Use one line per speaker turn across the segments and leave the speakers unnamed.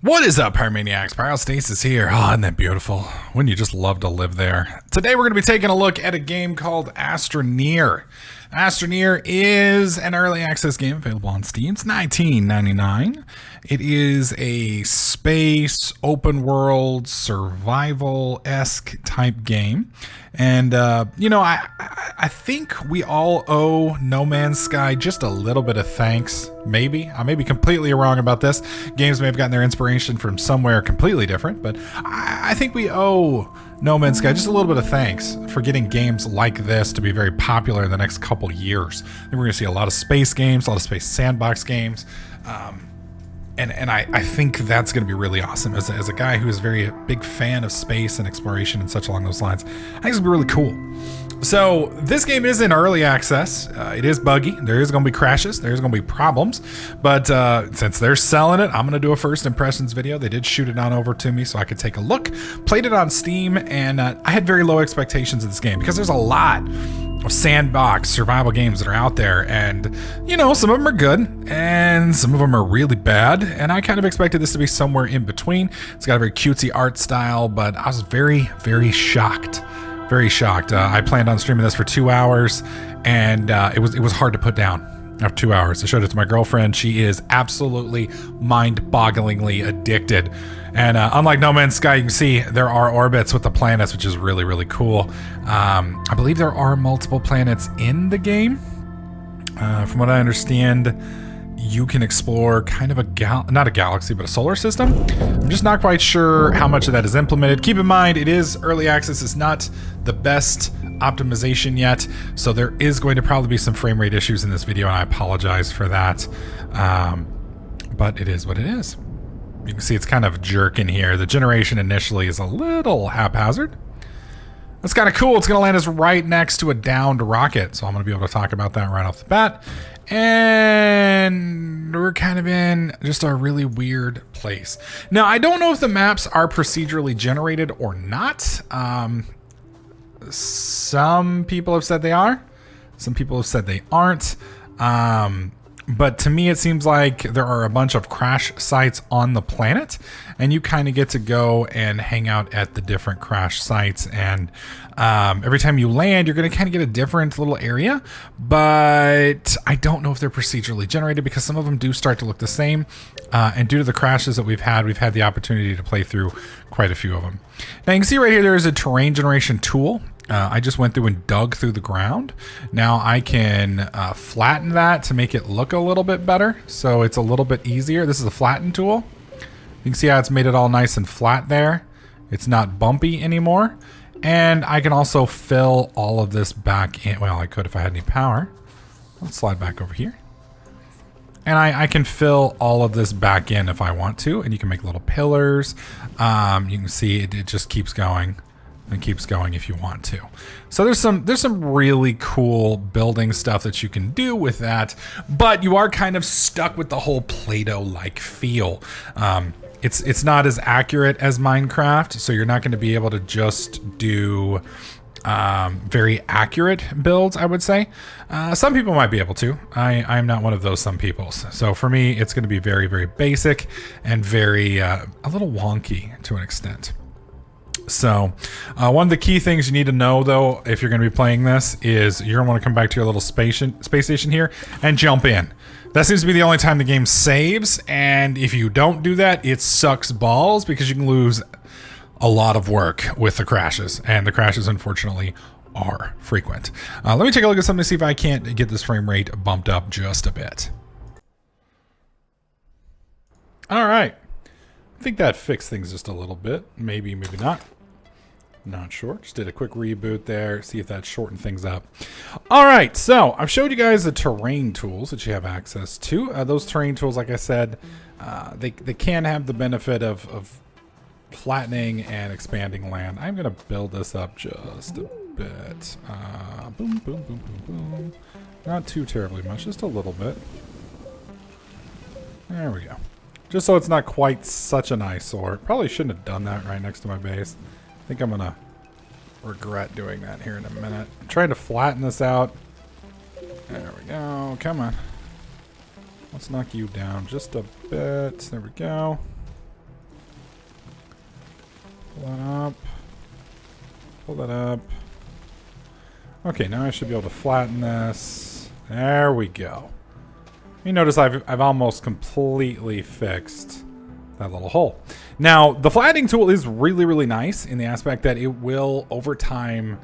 What is up, Pyromaniacs? Pyrostasis here. Oh, isn't that beautiful? Wouldn't you just love to live there? Today we're going to be taking a look at a game called Astroneer. Astroneer is an early access game available on Steam. It's $19.99. It is a space, open world, survival-esque type game. And, I think we all owe No Man's Sky just a little bit of thanks. Maybe. I may be completely wrong about this. Games may have gotten their inspiration from somewhere completely different, but I think we owe No Man's Sky just a little bit of thanks for getting games like this to be very popular in the next couple years. I think we're going to see a lot of space games, a lot of space sandbox games. And I think that's going to be really awesome. As a guy who is a very big fan of space and exploration and such along those lines, I think it's going to be really cool. So this game is in early access. It is buggy. There is going to be crashes. There's going to be problems. But since they're selling it, I'm going to do a first impressions video. They did shoot it on over to me so I could take a look. Played it on Steam, and I had very low expectations of this game because there's a lot of sandbox survival games that are out there, and some of them are good and some of them are really bad, and I kind of expected this to be somewhere in between. It's got a very cutesy art style, but I was very shocked. I planned on streaming this for 2 hours, and it was hard to put down after 2 hours. I showed it to my girlfriend. She is absolutely mind-bogglingly addicted. And unlike No Man's Sky, you can see there are orbits with the planets, which is really cool. I believe there are multiple planets in the game. From what I understand, you can explore kind of not a galaxy, but a solar system. I'm just not quite sure how much of that is implemented. Keep in mind, it is early access. It's not the best optimization yet, so there is going to probably be some frame rate issues in this video, and I apologize for that. But it is what it is. You can see it's kind of jerking here. The generation initially is a little haphazard. That's kind of cool. It's going to land us right next to a downed rocket, so I'm going to be able to talk about that right off the bat. And we're kind of in just a really weird place. Now, I don't know if the maps are procedurally generated or not. Some people have said they are. Some people have said they aren't. But to me, it seems like there are a bunch of crash sites on the planet, and you kind of get to go and hang out at the different crash sites. And every time you land, you're going to kind of get a different little area. But I don't know if they're procedurally generated because some of them do start to look the same. And due to the crashes that we've had the opportunity to play through quite a few of them. Now, you can see right here, there is a terrain generation tool. I just went through and dug through the ground. Now I can flatten that to make it look a little bit better, so it's a little bit easier. This is a flatten tool. You can see how it's made it all nice and flat there. It's not bumpy anymore. And I can also fill all of this back in. Well, I could if I had any power. Let's slide back over here. And I can fill all of this back in if I want to, and you can make little pillars. You can see it just keeps going. And keeps going if you want to. So there's some really cool building stuff that you can do with that, but you are kind of stuck with the whole Play-Doh-like feel. It's not as accurate as Minecraft, so you're not going to be able to just do very accurate builds, I would say. Some people might be able to. I'm not one of those some peoples. So for me, it's going to be very basic and very a little wonky to an extent. So one of the key things you need to know, though, if you're going to be playing this, is you're going to want to come back to your little space station here and jump in. That seems to be the only time the game saves, and if you don't do that, it sucks balls because you can lose a lot of work with the crashes, and the crashes, unfortunately, are frequent. Let me take a look at something to see if I can't get this frame rate bumped up just a bit. All right. I think that fixed things just a little bit. Maybe not. Not sure. Just did a quick reboot there. See if that shortened things up. All right. So I've showed you guys the terrain tools that you have access to. Those terrain tools, like I said, they can have the benefit of flattening and expanding land. I'm going to build this up just a bit. Boom. Not too terribly much. Just a little bit. There we go. Just so it's not quite such an eyesore. Probably shouldn't have done that right next to my base. I think I'm going to regret doing that here in a minute. I'm trying to flatten this out. There we go. Come on. Let's knock you down just a bit. There we go. Pull that up. Pull that up. Okay, now I should be able to flatten this. There we go. You notice I've almost completely fixed that little hole. Now, the flattening tool is really, really nice in the aspect that it will, over time,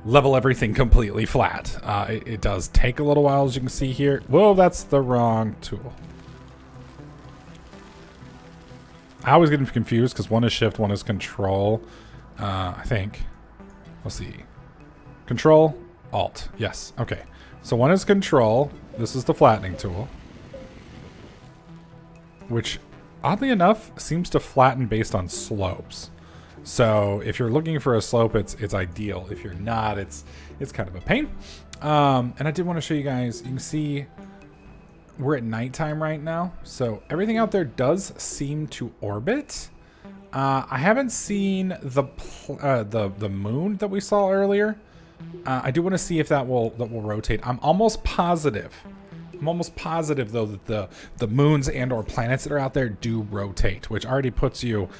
level everything completely flat. It does take a little while, as you can see here. Whoa, that's the wrong tool. I always get confused because one is shift, one is control. I think. Let's see. Control, alt. Yes. Okay. So one is control. This is the flattening tool, which, oddly enough, seems to flatten based on slopes. So if you're looking for a slope, it's ideal. If you're not, it's kind of a pain. And I did want to show you guys. You can see we're at nighttime right now, so everything out there does seem to orbit. I haven't seen the moon that we saw earlier. I do want to see if that will rotate. I'm almost positive. Though that the moons and or planets that are out there do rotate, which already puts you,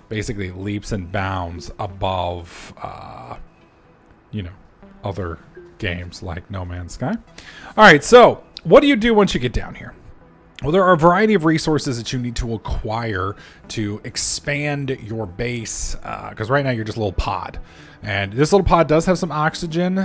basically leaps and bounds above, other games like No Man's Sky. All right, so what do you do once you get down here? Well, there are a variety of resources that you need to acquire to expand your base, because right now you're just a little pod. And this little pod does have some oxygen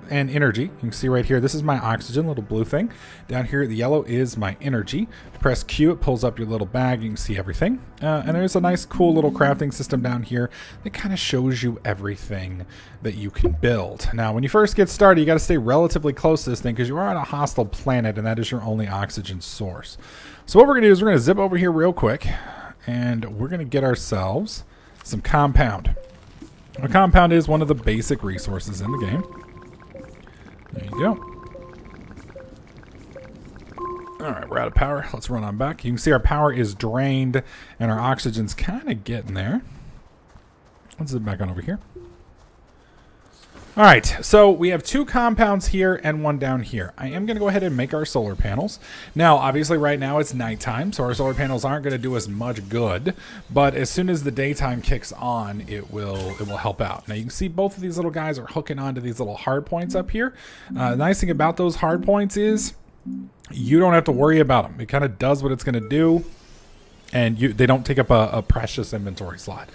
and energy. You can see right here, this is my oxygen, little blue thing. Down here, the yellow is my energy. If you press Q, it pulls up your little bag. You can see everything. And there's a nice, cool little crafting system down here that kind of shows you everything that you can build. Now, when you first get started, you got to stay relatively close to this thing because you are on a hostile planet, and that is your only oxygen source. So what we're going to do is we're going to zip over here real quick, and we're going to get ourselves some compound. A compound is one of the basic resources in the game. There you go. All right, we're out of power. Let's run on back. You can see our power is drained and our oxygen's kind of getting there. Let's zip back on over here. All right, so we have two compounds here and one down here. I am going to go ahead and make our solar panels. Now, obviously right now it's nighttime, so our solar panels aren't going to do us much good, but as soon as the daytime kicks on, it will help out. Now you can see both of these little guys are hooking onto these little hard points up here. The nice thing about those hard points is you don't have to worry about them. It kind of does what it's going to do, and they don't take up a precious inventory slot.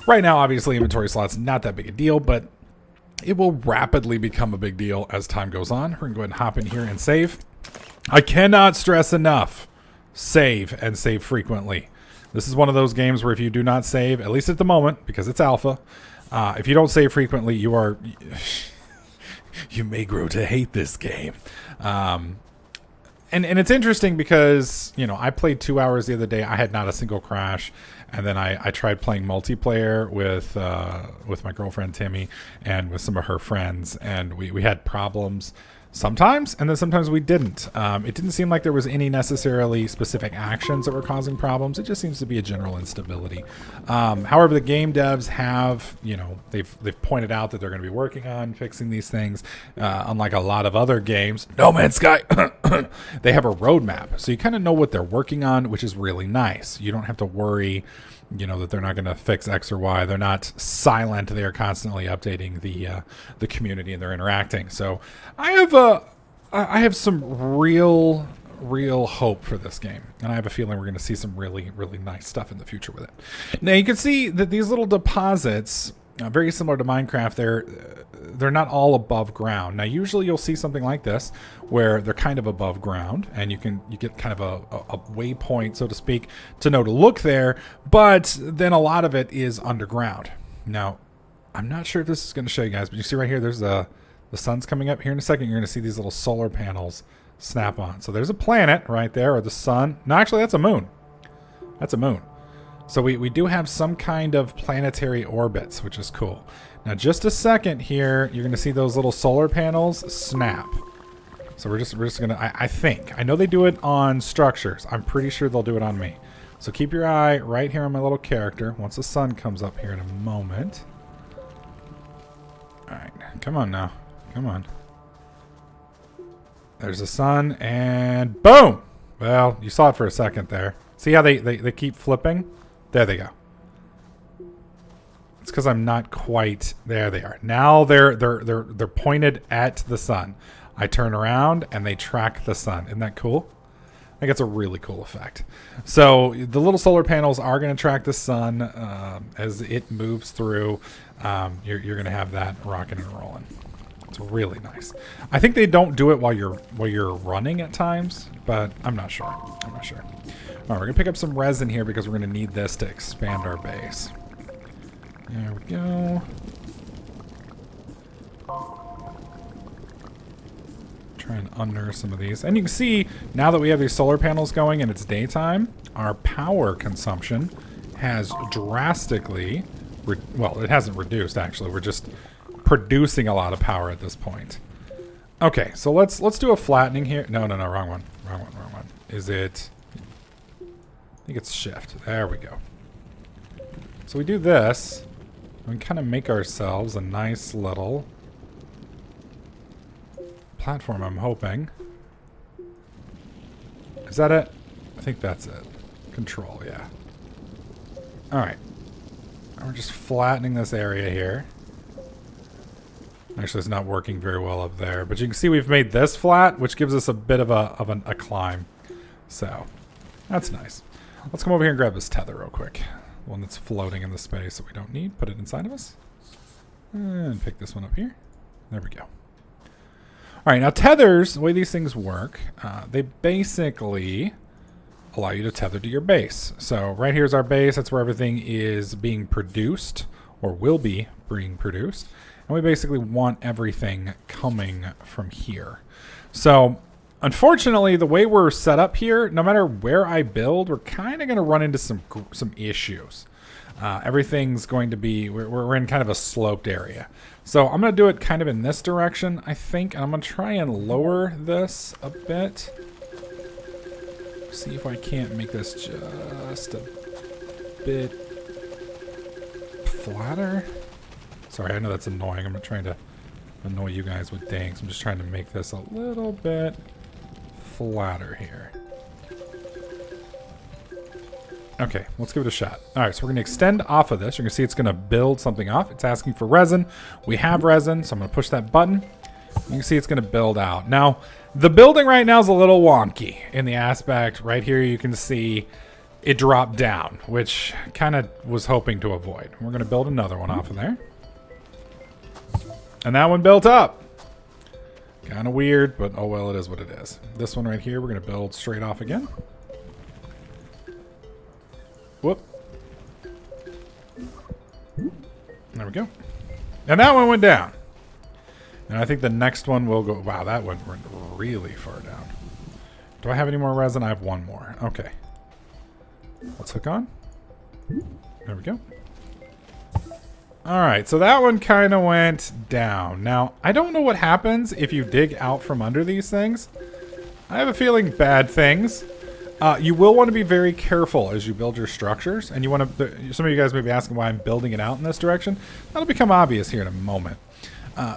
Right now, obviously, inventory slot's not that big a deal, but it will rapidly become a big deal as time goes on. We're going to go ahead and hop in here and save. I cannot stress enough, save and save frequently. This is one of those games where if you do not save, at least at the moment, because it's alpha, if you don't save frequently, you may grow to hate this game. And it's interesting because, I played 2 hours the other day. I had not a single crash. And then I tried playing multiplayer with my girlfriend, Timmy, and with some of her friends. And we had problems sometimes, and then sometimes we didn't. It didn't seem like there was any necessarily specific actions that were causing problems. It just seems to be a general instability. However, the game devs have, they've pointed out that they're going to be working on fixing these things. Unlike a lot of other games, No Man's Sky, they have a roadmap. So you kind of know what they're working on, which is really nice. You don't have to worry, that they're not going to fix X or Y. They're not silent. They are constantly updating the community, and they're interacting. So I have some real hope for this game, and I have a feeling we're going to see some really nice stuff in the future with it. Now you can see that these little deposits, very similar to Minecraft, they're not all above ground. Now usually you'll see something like this where they're kind of above ground, and you get kind of a waypoint, so to speak, to know to look there, but then a lot of it is underground. Now I'm not sure if this is going to show you guys, but you see right here, there's the sun's coming up here in a second. You're going to see these little solar panels snap on. So there's a planet right there, or the sun. No, actually that's a moon. That's a moon. So we do have some kind of planetary orbits, which is cool. Now just a second here, you're going to see those little solar panels snap. So we're just going to, I think, I know they do it on structures. I'm pretty sure they'll do it on me. So keep your eye right here on my little character once the sun comes up here in a moment. All right, come on now. Come on. There's the sun, and boom! Well, you saw it for a second there. See how they keep flipping? There they go. It's because I'm not quite there. They are now. They're pointed at the sun. I turn around and they track the sun. Isn't that cool? I think it's a really cool effect. So the little solar panels are going to track the sun as it moves through. You're going to have that rocking and rolling. It's really nice. I think they don't do it while you're running at times, but I'm not sure. I'm not sure. All right, we're gonna pick up some resin here because we're gonna need this to expand our base. There we go. Try and unearth some of these, and you can see now that we have these solar panels going and it's daytime, our power consumption has drastically. Well, it hasn't reduced actually. We're just producing a lot of power at this point. Okay, so let's do a flattening here. No, wrong one. Is it? I think it's shift. There we go. So we do this. We kind of make ourselves a nice little platform, I'm hoping. Is that it? I think that's it. Control, yeah. Alright. We're just flattening this area here. Actually, it's not working very well up there. But you can see we've made this flat, which gives us a bit of a climb. So, that's nice. Let's come over here and grab this tether real quick. One that's floating in the space that we don't need. Put it inside of us. And pick this one up here. There we go. Alright, now tethers, the way these things work, they basically allow you to tether to your base. So right here's our base. That's where everything is being produced, or will be being produced. And we basically want everything coming from here. So unfortunately, the way we're set up here, no matter where I build, we're kind of going to run into some issues. Everything's going to be, we're in kind of a sloped area. So I'm going to do it kind of in this direction, I think. And I'm going to try and lower this a bit. See if I can't make this just a bit flatter. Sorry, I know that's annoying. I'm not trying to annoy you guys with danks. I'm just trying to make this a little bit flatter here. Okay, let's give it a shot. All right, so we're going to extend off of this. You're going to see it's going to build something off. It's asking for resin. We have resin, so I'm going to push that button. You can see it's going to build out. Now, the building right now is a little wonky in the aspect. Right here, you can see it dropped down, which kind of was hoping to avoid. We're going to build another one off of there. And that one built up. Kind of weird, but oh well, it is what it is. This one right here, we're going to build straight off again. Whoop. There we go. And that one went down. And I think the next one will go... Wow, that went really far down. Do I have any more resin? I have one more. Okay. Let's hook on. There we go. Alright, so that one kind of went down. Now, I don't know what happens if you dig out from under these things. I have a feeling bad things. You will want to be very careful as you build your structures. And you want to... Some of you guys may be asking why I'm building it out in this direction. That'll become obvious here in a moment.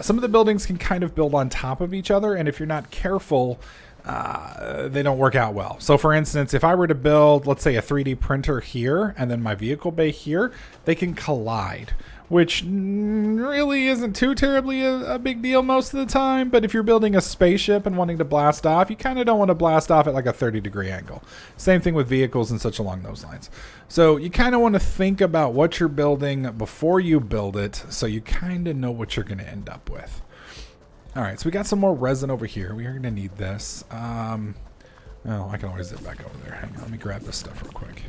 Some of the buildings can kind of build on top of each other. And if you're not careful... they don't work out well. So for instance, if I were to build, let's say a 3D printer here and then my vehicle bay here, they can collide, which really isn't too terribly a big deal most of the time. But if you're building a spaceship and wanting to blast off, you kind of don't want to blast off at like a 30-degree angle. Same thing with vehicles and such along those lines. So you kind of want to think about what you're building before you build it, so you kind of know what you're going to end up with. All right, so we got some more resin over here. We are going to need this. Oh, I can always zip back over there. Hang on, let me grab this stuff real quick.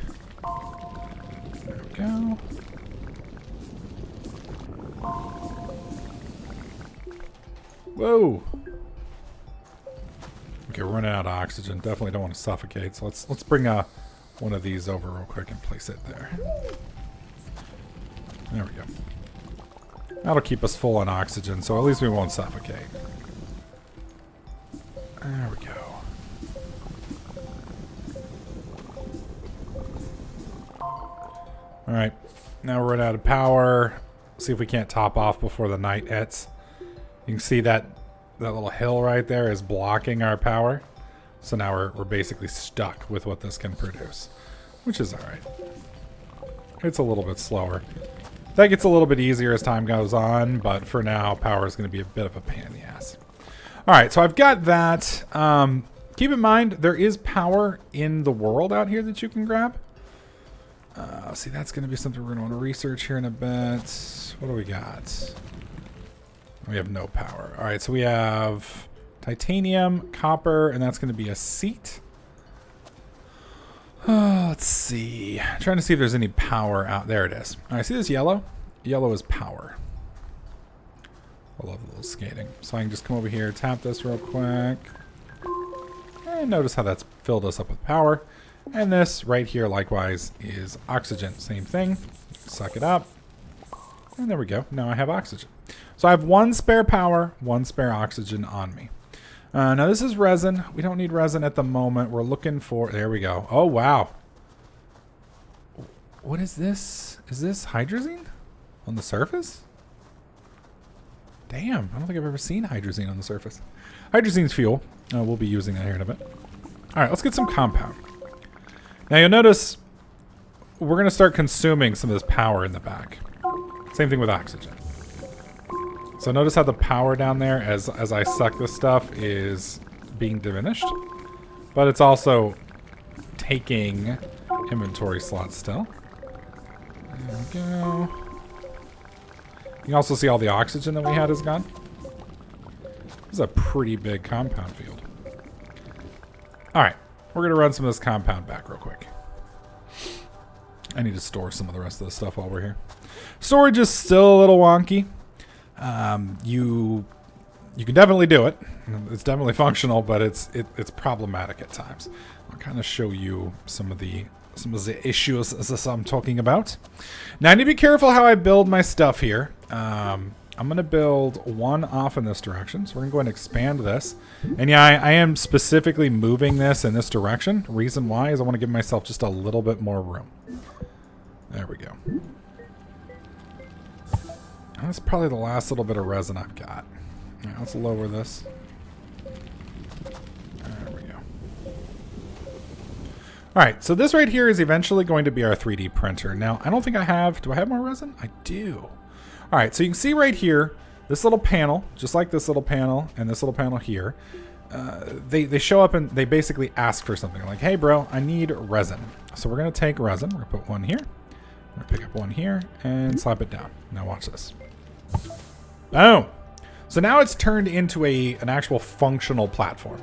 There we go. Whoa. Okay, we're running out of oxygen. Definitely don't want to suffocate. So let's bring one of these over real quick and place it there. There we go. That'll keep us full on oxygen, so at least we won't suffocate. There we go. Alright, now we're running out of power. See if we can't top off before the night hits. You can see that little hill right there is blocking our power. So now we're basically stuck with what this can produce, which is alright. It's a little bit slower. That gets a little bit easier as time goes on, but for now, power is going to be a bit of a pain in the ass. All right, so I've got that. Keep in mind, there is power in the world out here that you can grab. See, that's going to be something we're going to want to research here in a bit. What do we got? We have no power. All right, so we have titanium, copper, and that's going to be a seat. Let's see. I'm trying to see if there's any power out there. It is. All right, see this yellow? Yellow is power. I love a little skating. So I can just come over here, tap this real quick. And notice how that's filled us up with power. And this right here, likewise, is oxygen. Same thing. Suck it up. And there we go. Now I have oxygen. So I have one spare power, one spare oxygen on me. Now this is resin. We don't need resin at the moment. We're looking for... There we go. Oh, wow. What is this? Is this hydrazine on the surface? Damn. I don't think I've ever seen hydrazine on the surface. Hydrazine's fuel. We'll be using that here in a bit. All right, let's get some compound. Now you'll notice we're going to start consuming some of this power in the back. Same thing with oxygen. So notice how the power down there, as I suck this stuff, is being diminished. But it's also taking inventory slots still. There we go. You can also see all the oxygen that we had is gone. This is a pretty big compound field. Alright, we're going to run some of this compound back real quick. I need to store some of the rest of the stuff while we're here. Storage is still a little wonky. You can definitely do it. It's definitely functional, but it's problematic at times. I'll kind of show you some of the issues as I'm talking about. Now I need to be careful how I build my stuff here. I'm going to build one off in this direction. So we're going to go ahead and expand this. And yeah, I am specifically moving this in this direction. The reason why is I want to give myself just a little bit more room. There we go. That's probably the last little bit of resin I've got. All right, let's lower this. There we go. All right, so this right here is eventually going to be our 3D printer. Now, I don't think I have... Do I have more resin? I do. All right, so you can see right here, this little panel, just like this little panel and this little panel here, they show up and they basically ask for something. Like, hey, bro, I need resin. So we're going to take resin. We're going to put one here. We're going to pick up one here and slap it down. Now watch this. Boom. So now it's turned into an actual functional platform.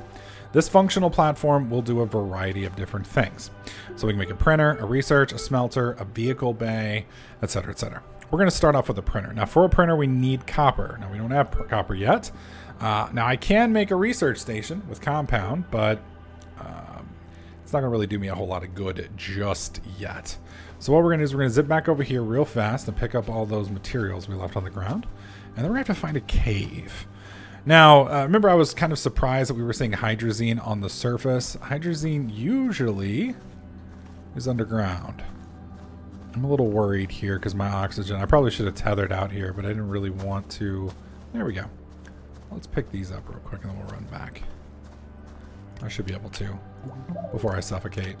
This functional platform will do a variety of different things. So we can make a printer, a research, a smelter, a vehicle bay, etc., etc. We're going to start off with a printer. Now for a printer, we need copper. Now we don't have copper yet. Now I can make a research station with compound, but it's not going to really do me a whole lot of good just yet. So what we're going to do is we're going to zip back over here real fast and pick up all those materials we left on the ground. And then we're going to have to find a cave. Now, remember I was kind of surprised that we were seeing hydrazine on the surface. Hydrazine usually is underground. I'm a little worried here because my oxygen, I probably should have tethered out here, but I didn't really want to. There we go. Let's pick these up real quick and then we'll run back. I should be able to before I suffocate.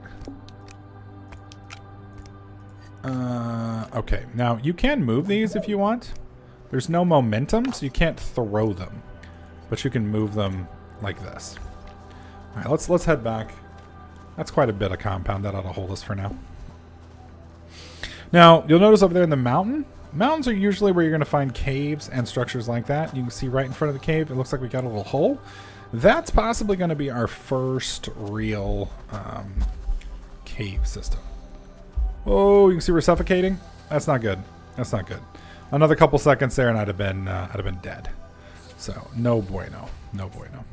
Okay, now you can move these if you want. There's no momentum, so you can't throw them, but you can move them like this. All right, let's head back. That's quite a bit of compound. That ought to hold us for now. Now, you'll notice over there in the mountain, mountains are usually where you're going to find caves and structures like that. You can see right in front of the cave, it looks like we got a little hole. That's possibly going to be our first real cave system. Oh, you can see we're suffocating. That's not good. That's not good. Another couple seconds there, and I'd have been dead. So no bueno, no bueno. All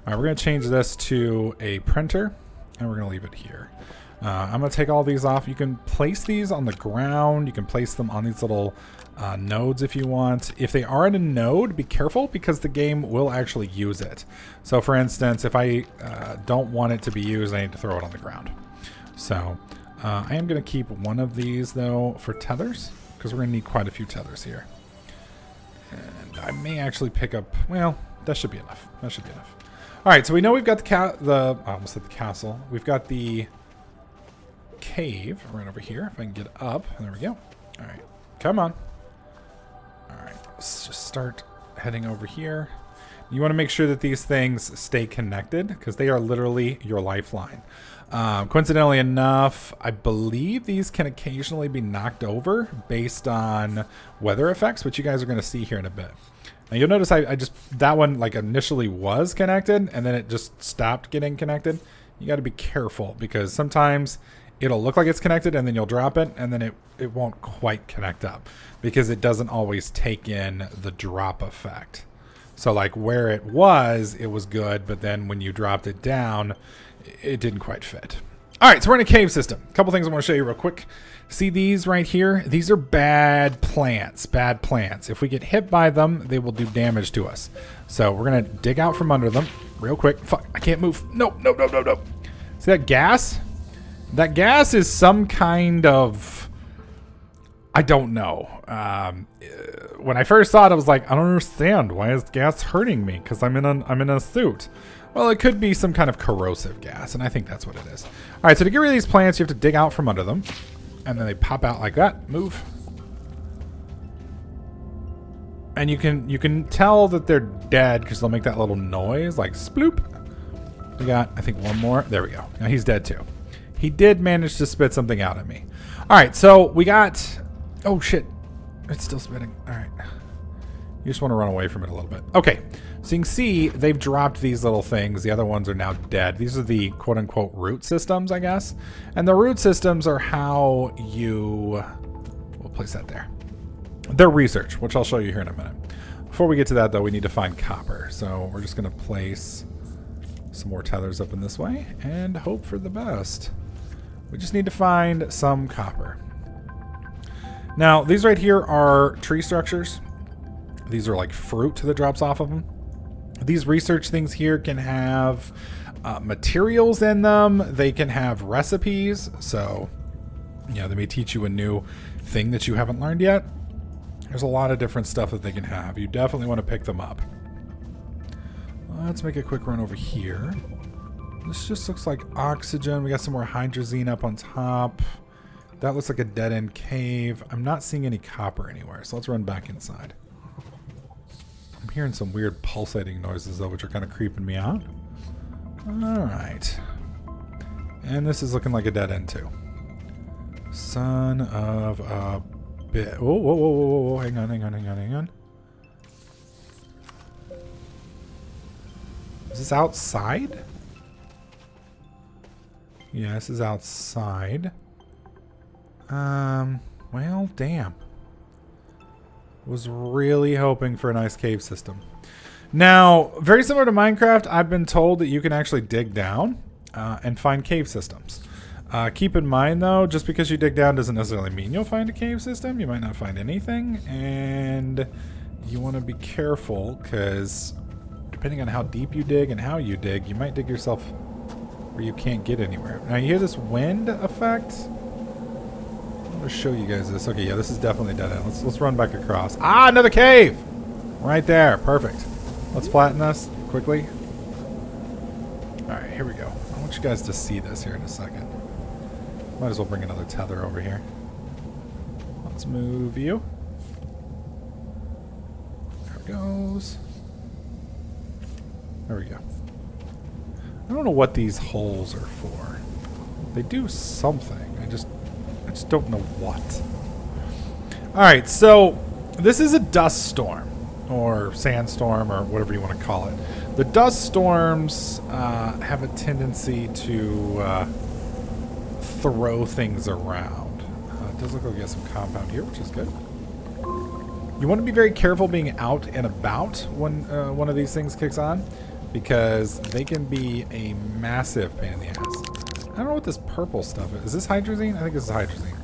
right, we're gonna change this to a printer, and we're gonna leave it here. I'm gonna take all these off. You can place these on the ground. You can place them on these little nodes if you want. If they are in a node, be careful because the game will actually use it. So for instance, if I don't want it to be used, I need to throw it on the ground. So I am gonna keep one of these though for tethers, because we're going to need quite a few tethers here. And I may actually pick up... Well, that should be enough. That should be enough. All right, so we know we've got I almost said the castle. We've got the cave right over here. If I can get up. There we go. All right. Come on. let's just start heading over here. You want to make sure that these things stay connected because they are literally your lifeline. Coincidentally enough, I believe these can occasionally be knocked over based on weather effects, which you guys are going to see here in a bit. Now you'll notice I just, that one like initially was connected and then it just stopped getting connected. You got to be careful because sometimes it'll look like it's connected and then you'll drop it and then it won't quite connect up because it doesn't always take in the drop effect. So like where it was good, but then when you dropped it down, it didn't quite fit. All right, so we're in a cave system. A couple things I want to show you real quick. See these right here? These are bad plants, bad plants. If we get hit by them, they will do damage to us. So we're going to dig out from under them real quick. Fuck, I can't move. Nope. See that gas? That gas is some kind of, I don't know. When I first saw it, I was like, I don't understand. Why is gas hurting me? Because I'm in a suit. Well, it could be some kind of corrosive gas, and I think that's what it is. All right, so to get rid of these plants, you have to dig out from under them, and then they pop out like that. Move. And you can tell that they're dead because they'll make that little noise, like sploop. We got, I think, one more. There we go. Now he's dead too. He did manage to spit something out at me. All right, so we got... Oh, shit. It's still spitting. All right. You just want to run away from it a little bit. Okay. So you can see they've dropped these little things. The other ones are now dead. These are the quote-unquote root systems, I guess. And the root systems are how you... We'll place that there. They're research, which I'll show you here in a minute. Before we get to that, though, we need to find copper. So we're just going to place some more tethers up in this way and hope for the best. We just need to find some copper. Now, these right here are tree structures. These are like fruit that drops off of them. These research things here can have materials in them. They can have recipes. So, yeah, they may teach you a new thing that you haven't learned yet. There's a lot of different stuff that they can have. You definitely want to pick them up. Let's make a quick run over here. This just looks like oxygen. We got some more hydrazine up on top. That looks like a dead-end cave. I'm not seeing any copper anywhere, so let's run back inside. I'm hearing some weird pulsating noises, though, which are kind of creeping me out. Alright. And this is looking like a dead end, too. Son of a bit. Whoa. Hang on. Is this outside? Yeah, this is outside. Well, damn. Was really hoping for a nice cave system. Now, very similar to Minecraft, I've been told that you can actually dig down and find cave systems. Keep in mind, though, just because you dig down doesn't necessarily mean you'll find a cave system. You might not find anything, and you want to be careful because depending on how deep you dig and how you dig, you might dig yourself where you can't get anywhere. Now, you hear this wind effect? I'm going to show you guys this. Okay, yeah, this is definitely dead end. Let's run back across. Ah, another cave! Right there. Perfect. Let's flatten this quickly. Alright, here we go. I want you guys to see this here in a second. Might as well bring another tether over here. Let's move you. There it goes. There we go. I don't know what these holes are for. They do something. I just don't know what. Alright, so this is a dust storm. Or sandstorm, or whatever you want to call it. The dust storms have a tendency to throw things around. It does look like we got some compound here, which is good. You want to be very careful being out and about when one of these things kicks on, because they can be a massive pain in the ass. I don't know what this purple stuff is. Is this hydrazine? I think this is hydrazine.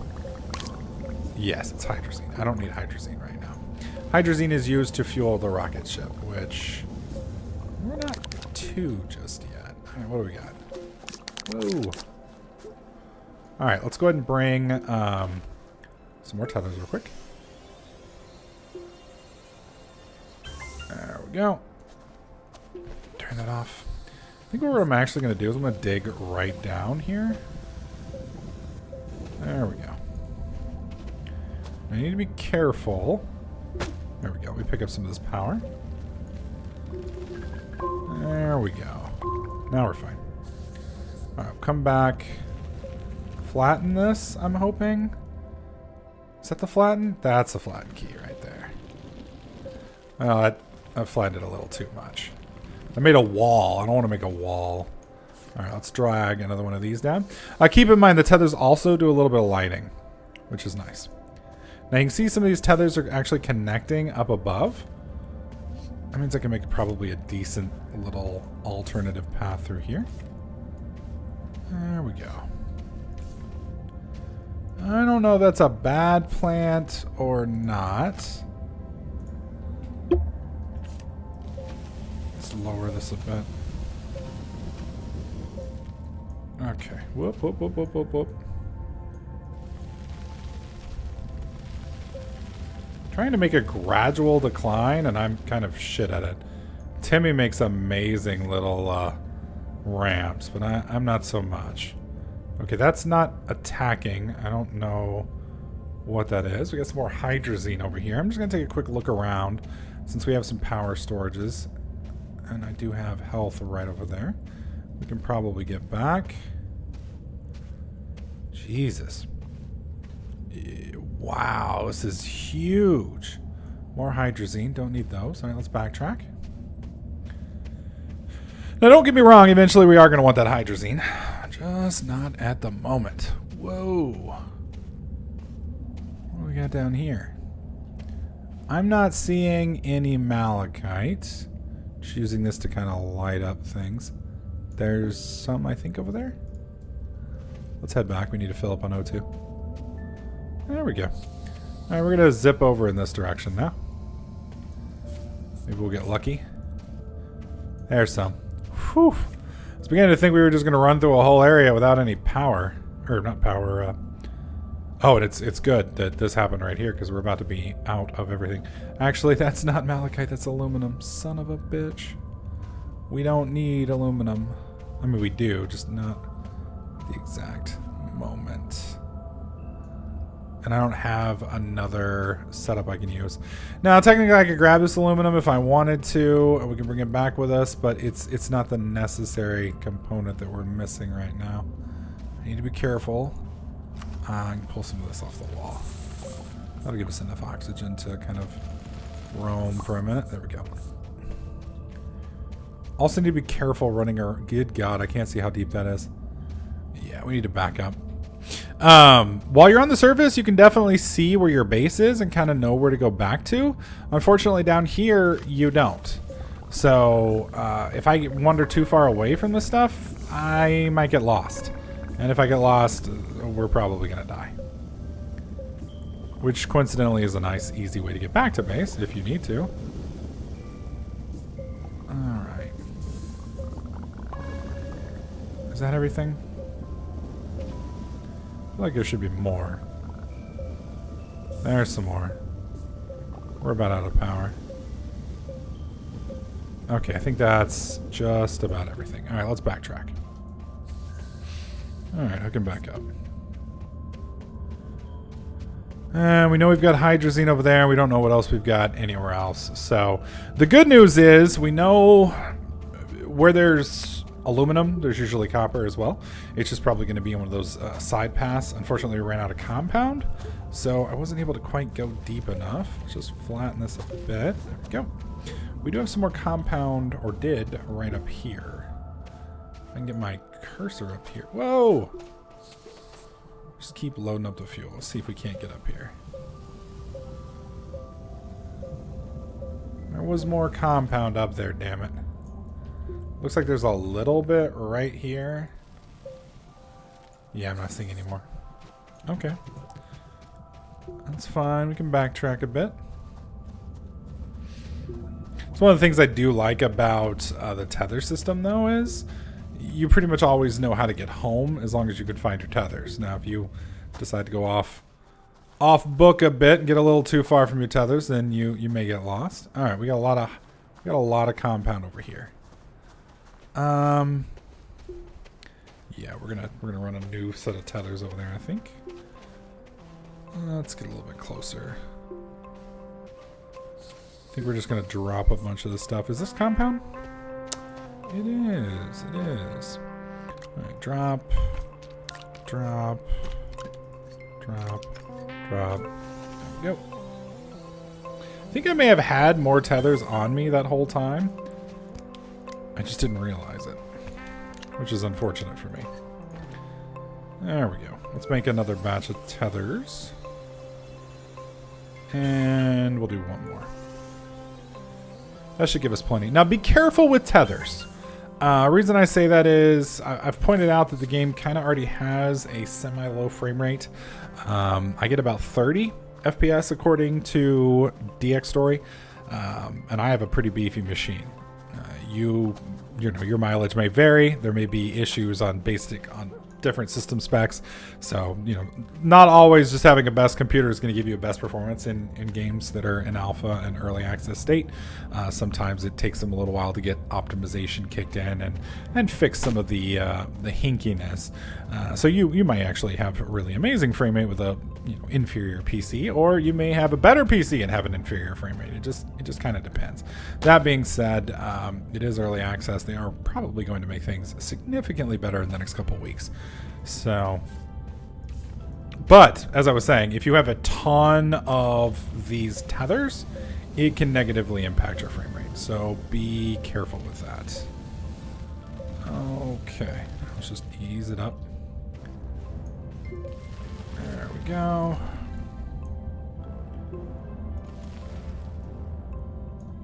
Yes, it's hydrazine. I don't need hydrazine right now. Hydrazine is used to fuel the rocket ship, which we're not to just yet. All right, what do we got? Whoa. All right, let's go ahead and bring some more tethers real quick. There we go. Turn that off. I think what I'm actually going to do is I'm going to dig right down here. There we go. I need to be careful There we go. We pick up some of this power. There we go. Now we're fine. Alright, come back. Flatten this, I'm hoping. Is that the flatten? That's the flatten key right there. Well, I flattened it a little too much. I made a wall. I don't want to make a wall. Alright, let's drag another one of these down. Keep in mind the tethers also do a little bit of lighting, which is nice. Now you can see some of these tethers are actually connecting up above. That means I can make probably a decent little alternative path through here. There we go. I don't know if that's a bad plant or not. Let's lower this a bit. Okay. Whoop, whoop, whoop, whoop, whoop, whoop. Trying to make a gradual decline, and I'm kind of shit at it. Timmy makes amazing little ramps, but I'm not so much. Okay, that's not attacking. I don't know what that is. We got some more hydrazine over here. I'm just going to take a quick look around since we have some power storages. And I do have health right over there. We can probably get back. Jesus. Wow, this is huge. More hydrazine. Don't need those. All right, let's backtrack. Now, don't get me wrong. Eventually, we are going to want that hydrazine. Just not at the moment. Whoa. What do we got down here? I'm not seeing any malachite. Just using this to kind of light up things. There's some, I think, over there. Let's head back. We need to fill up on O2. There we go. Alright, we're going to zip over in this direction now. Maybe we'll get lucky. There's some. Whew. I was beginning to think we were just going to run through a whole area without any power. Or not power. Oh, and it's good that this happened right here because we're about to be out of everything. Actually, that's not malachite. That's aluminum. Son of a bitch. We don't need aluminum. I mean, we do, just not the exact moment. And I don't have another setup I can use. Now, technically, I could grab this aluminum if I wanted to. We can bring it back with us, but it's not the necessary component that we're missing right now. I need to be careful. I can pull some of this off the wall. That'll give us enough oxygen to kind of roam for a minute. There we go. Also need to be careful running our... Good God, I can't see how deep that is. Yeah, we need to back up. While you're on the surface, you can definitely see where your base is and kind of know where to go back to. Unfortunately, down here, you don't. So, if I wander too far away from this stuff, I might get lost. And if I get lost, we're probably going to die. Which, coincidentally, is a nice, easy way to get back to base, if you need to. Alright. Is that everything? I feel like there should be more. There's some more. We're about out of power. Okay, I think that's just about everything. Alright, let's backtrack. Alright, hooking back up. And we know we've got hydrazine over there. We don't know what else we've got anywhere else. So, the good news is we know where there's aluminum, there's usually copper as well. It's just probably going to be in one of those side paths. Unfortunately, we ran out of compound, so I wasn't able to quite go deep enough. Let's just flatten this a bit. There we go. We do have some more compound, or did, right up here. I can get my cursor up here. Whoa! Just keep loading up the fuel. Let's see if we can't get up here. There was more compound up there, damn it. Looks like there's a little bit right here. Yeah, I'm not seeing any more. Okay. That's fine. We can backtrack a bit. So one of the things I do like about the tether system, though, is you pretty much always know how to get home as long as you could find your tethers. Now, if you decide to go off book a bit and get a little too far from your tethers, then you may get lost. All right, we got a lot of compound over here. Yeah, we're gonna run a new set of tethers over there, I think. Let's get a little bit closer. I think we're just going to drop a bunch of this stuff. Is this compound? It is. It is. All right, drop. Drop. Drop. Drop. There we go. I think I may have had more tethers on me that whole time. I just didn't realize it, which is unfortunate for me. There we go. Let's make another batch of tethers. And we'll do one more. That should give us plenty. Now be careful with tethers. Reason I say that is I've pointed out that the game kind of already has a semi-low frame rate. I get about 30 FPS according to DX Story, and I have a pretty beefy machine. You know, your mileage may vary. There may be issues on different system specs. So, you know, not always just having a best computer is going to give you a best performance in games that are in alpha and early access state. Sometimes it takes them a little while to get optimization kicked in and fix some of the hinkiness. So you might actually have a really amazing frame rate with a inferior PC, or you may have a better PC and have an inferior frame rate. It just kind of depends. That being said, it is early access. They are probably going to make things significantly better in the next couple of weeks. So, but as I was saying, if you have a ton of these tethers, it can negatively impact your frame rate. So be careful with that. Okay, let's just ease it up. There we go.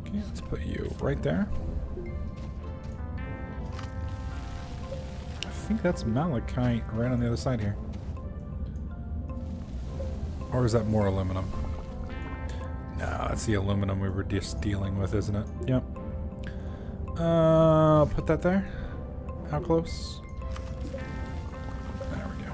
Okay, let's put you right there. I think that's malachite right on the other side here. Or is that more aluminum? No, that's the aluminum we were just dealing with, isn't it? Yep. Put that there. How close? There we go.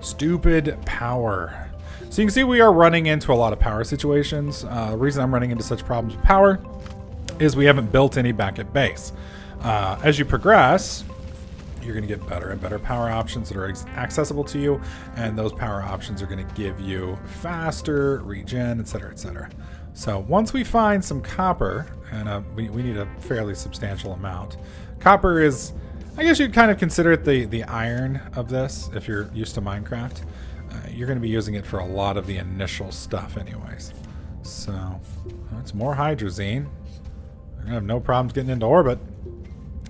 Stupid power. So you can see we are running into a lot of power situations. The reason I'm running into such problems with power is we haven't built any back at base. As you progress, you're going to get better and better power options that are accessible to you, and those power options are going to give you faster regen, etc., etc. So once we find some copper, and we need a fairly substantial amount. Copper is, I guess you'd kind of consider it the iron of this if you're used to Minecraft. You're going to be using it for a lot of the initial stuff anyways. So it's more hydrazine. We're going to have no problems getting into orbit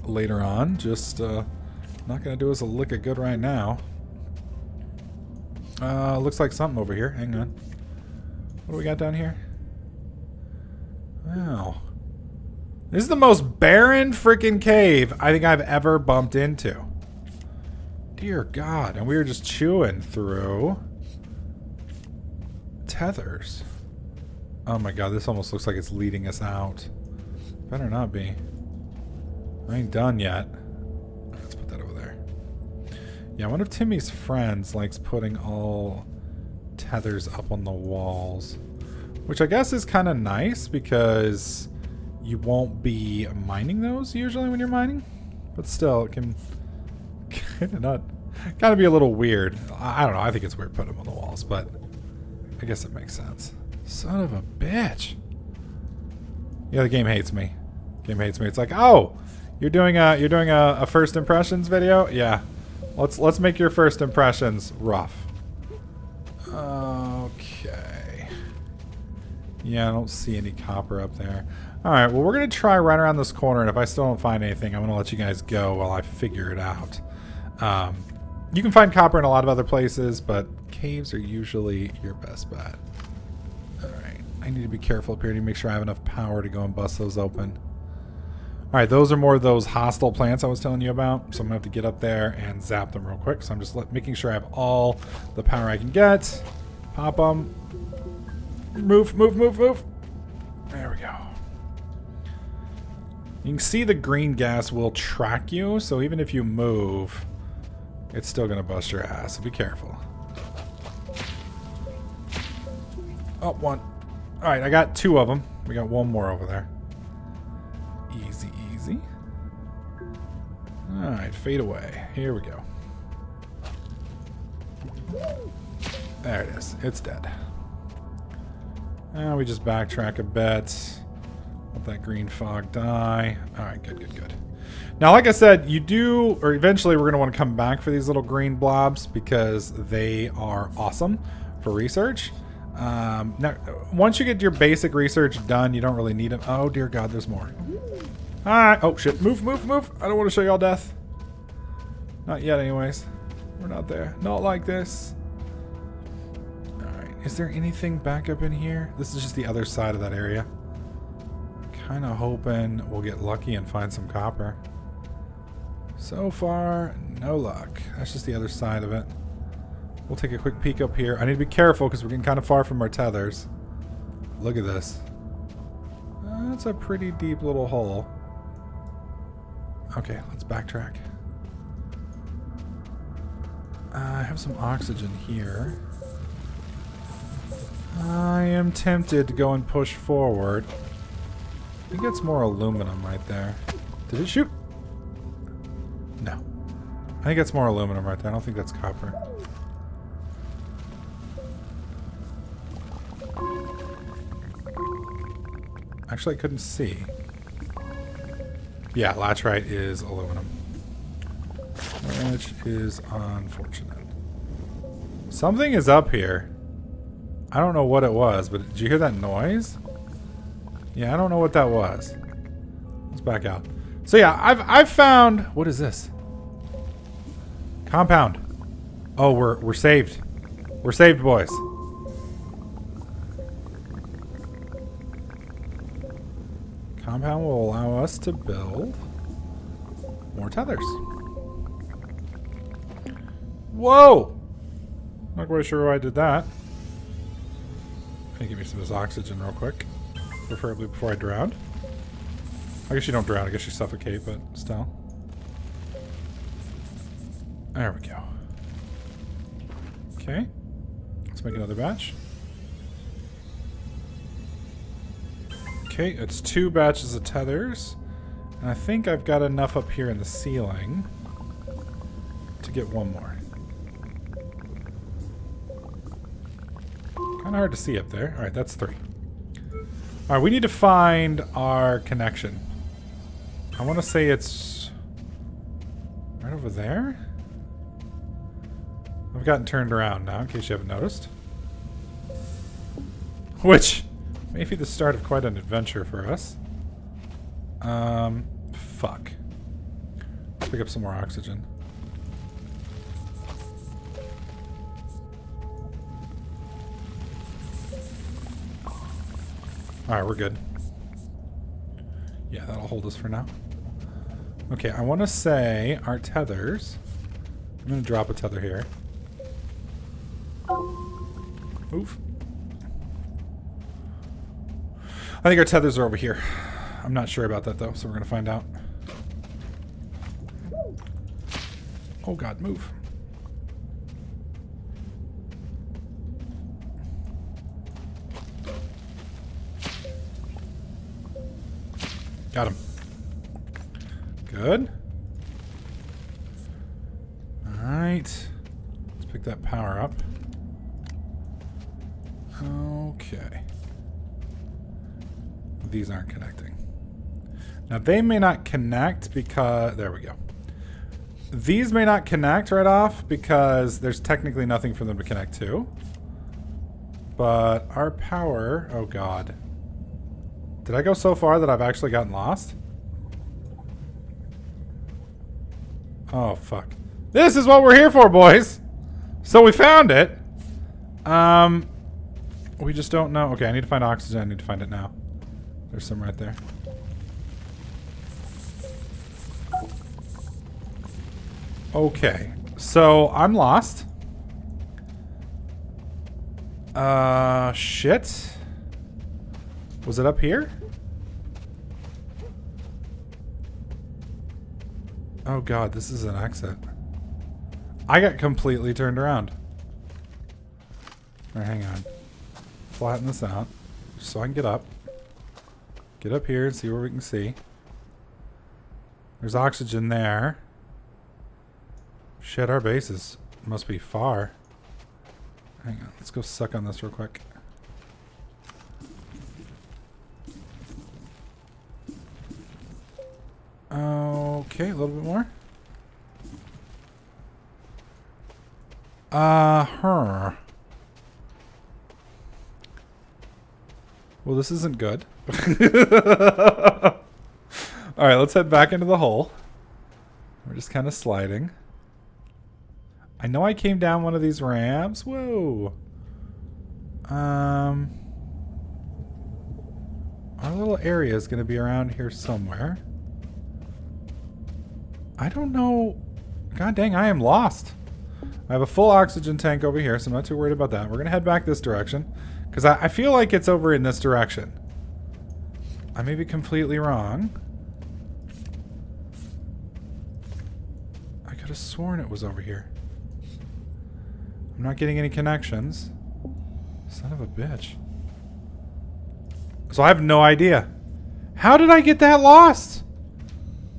later on. Just not going to do us a lick of good right now. Looks like something over here. Hang on. What do we got down here? Wow. This is the most barren freaking cave I think I've ever bumped into. Dear God. And we were just chewing through tethers. Oh my God, this almost looks like it's leading us out. Better not be. I ain't done yet. Let's put that over there. Yeah, one of Timmy's friends likes putting all tethers up on the walls, which I guess is kind of nice because you won't be mining those usually when you're mining, but still it can kind of be a little weird. I don't know. I think it's weird putting them on the walls, but I guess it makes sense. Son of a bitch. Yeah, the game hates me. Game hates me. It's like, oh, you're doing a first impressions video? Yeah. Let's make your first impressions rough. Okay. Yeah, I don't see any copper up there. Alright, well we're gonna try right around this corner, and if I still don't find anything, I'm gonna let you guys go while I figure it out. You can find copper in a lot of other places, but caves are usually your best bet. Alright, I need to be careful up here to make sure I have enough power to go and bust those open. Alright, those are more of those hostile plants I was telling you about, so I'm going to have to get up there and zap them real quick. So I'm just making sure I have all the power I can get. Pop them. Move, move, move, move. There we go. You can see the green gas will track you, so even if you move, it's still going to bust your ass, so be careful. Oh, one. Alright, I got two of them. We got one more over there. Easy, easy. Alright, fade away. Here we go. There it is. It's dead. We just backtrack a bit. Let that green fog die. Alright, good, good, good. Now, like I said, you do, or eventually we're going to want to come back for these little green blobs because they are awesome for research. Now, once you get your basic research done, you don't really need them. Oh, dear God, there's more. Alright. Oh, shit. Move, move, move. I don't want to show y'all death. Not yet, anyways. We're not there. Not like this. Alright. Is there anything back up in here? This is just the other side of that area. Kind of hoping we'll get lucky and find some copper. So far, no luck. That's just the other side of it. We'll take a quick peek up here. I need to be careful because we're getting kind of far from our tethers. Look at this. That's a pretty deep little hole. Okay, let's backtrack. I have some oxygen here. I am tempted to go and push forward. I think it's more aluminum right there. Did it shoot? No. I think it's more aluminum right there. I don't think that's copper. Actually, I couldn't see. Yeah, laterite is aluminum. Which is unfortunate. Something is up here. I don't know what it was, but did you hear that noise? Yeah, I don't know what that was. Let's back out. So yeah, I've found, what is this? Compound. Oh, we're saved. We're saved, boys. Compound will allow us to build more tethers. Whoa! Not quite sure why I did that. Can you give me some of this oxygen real quick? Preferably before I drown. I guess you don't drown, I guess you suffocate, but still. There we go. Okay. Let's make another batch. Okay, it's 2 batches of tethers. And I think I've got enough up here in the ceiling to get one more. Kind of hard to see up there. Alright, that's 3. Alright, we need to find our connection. I want to say it's right over there. I've gotten turned around now, in case you haven't noticed. Which may be the start of quite an adventure for us. Fuck. Let's pick up some more oxygen. Alright, we're good. Yeah, that'll hold us for now. Okay, I want to say our tethers. I'm going to drop a tether here. Move. I think our tethers are over here. I'm not sure about that though, so we're going to find out. Oh god, move. Got him. Good. Alright. Let's pick that power up. Okay. These aren't connecting. Now they may not connect because... There we go. These may not connect right off because there's technically nothing for them to connect to. But our power... Oh god. Did I go so far that I've actually gotten lost? Oh, fuck. This is what we're here for, boys! So we found it. We just don't know. Okay, I need to find oxygen. I need to find it now. There's some right there. Okay, so I'm lost. Shit. Was it up here? Oh god, this is an exit. I got completely turned around. Alright, hang on. Flatten this out, just so I can get up. Get up here and see what we can see. There's oxygen there. Shit, our base must be far. Hang on, let's go suck on this real quick. Okay, a little bit more. Well, this isn't good. Alright, let's head back into the hole. We're just kind of sliding. I know I came down one of these ramps. Whoa. Our little area is going to be around here somewhere. I don't know. God dang, I am lost. I have a full oxygen tank over here, so I'm not too worried about that. We're going to head back this direction. Because I feel like it's over in this direction. I may be completely wrong. I could have sworn it was over here. I'm not getting any connections. Son of a bitch. So I have no idea. How did I get that lost?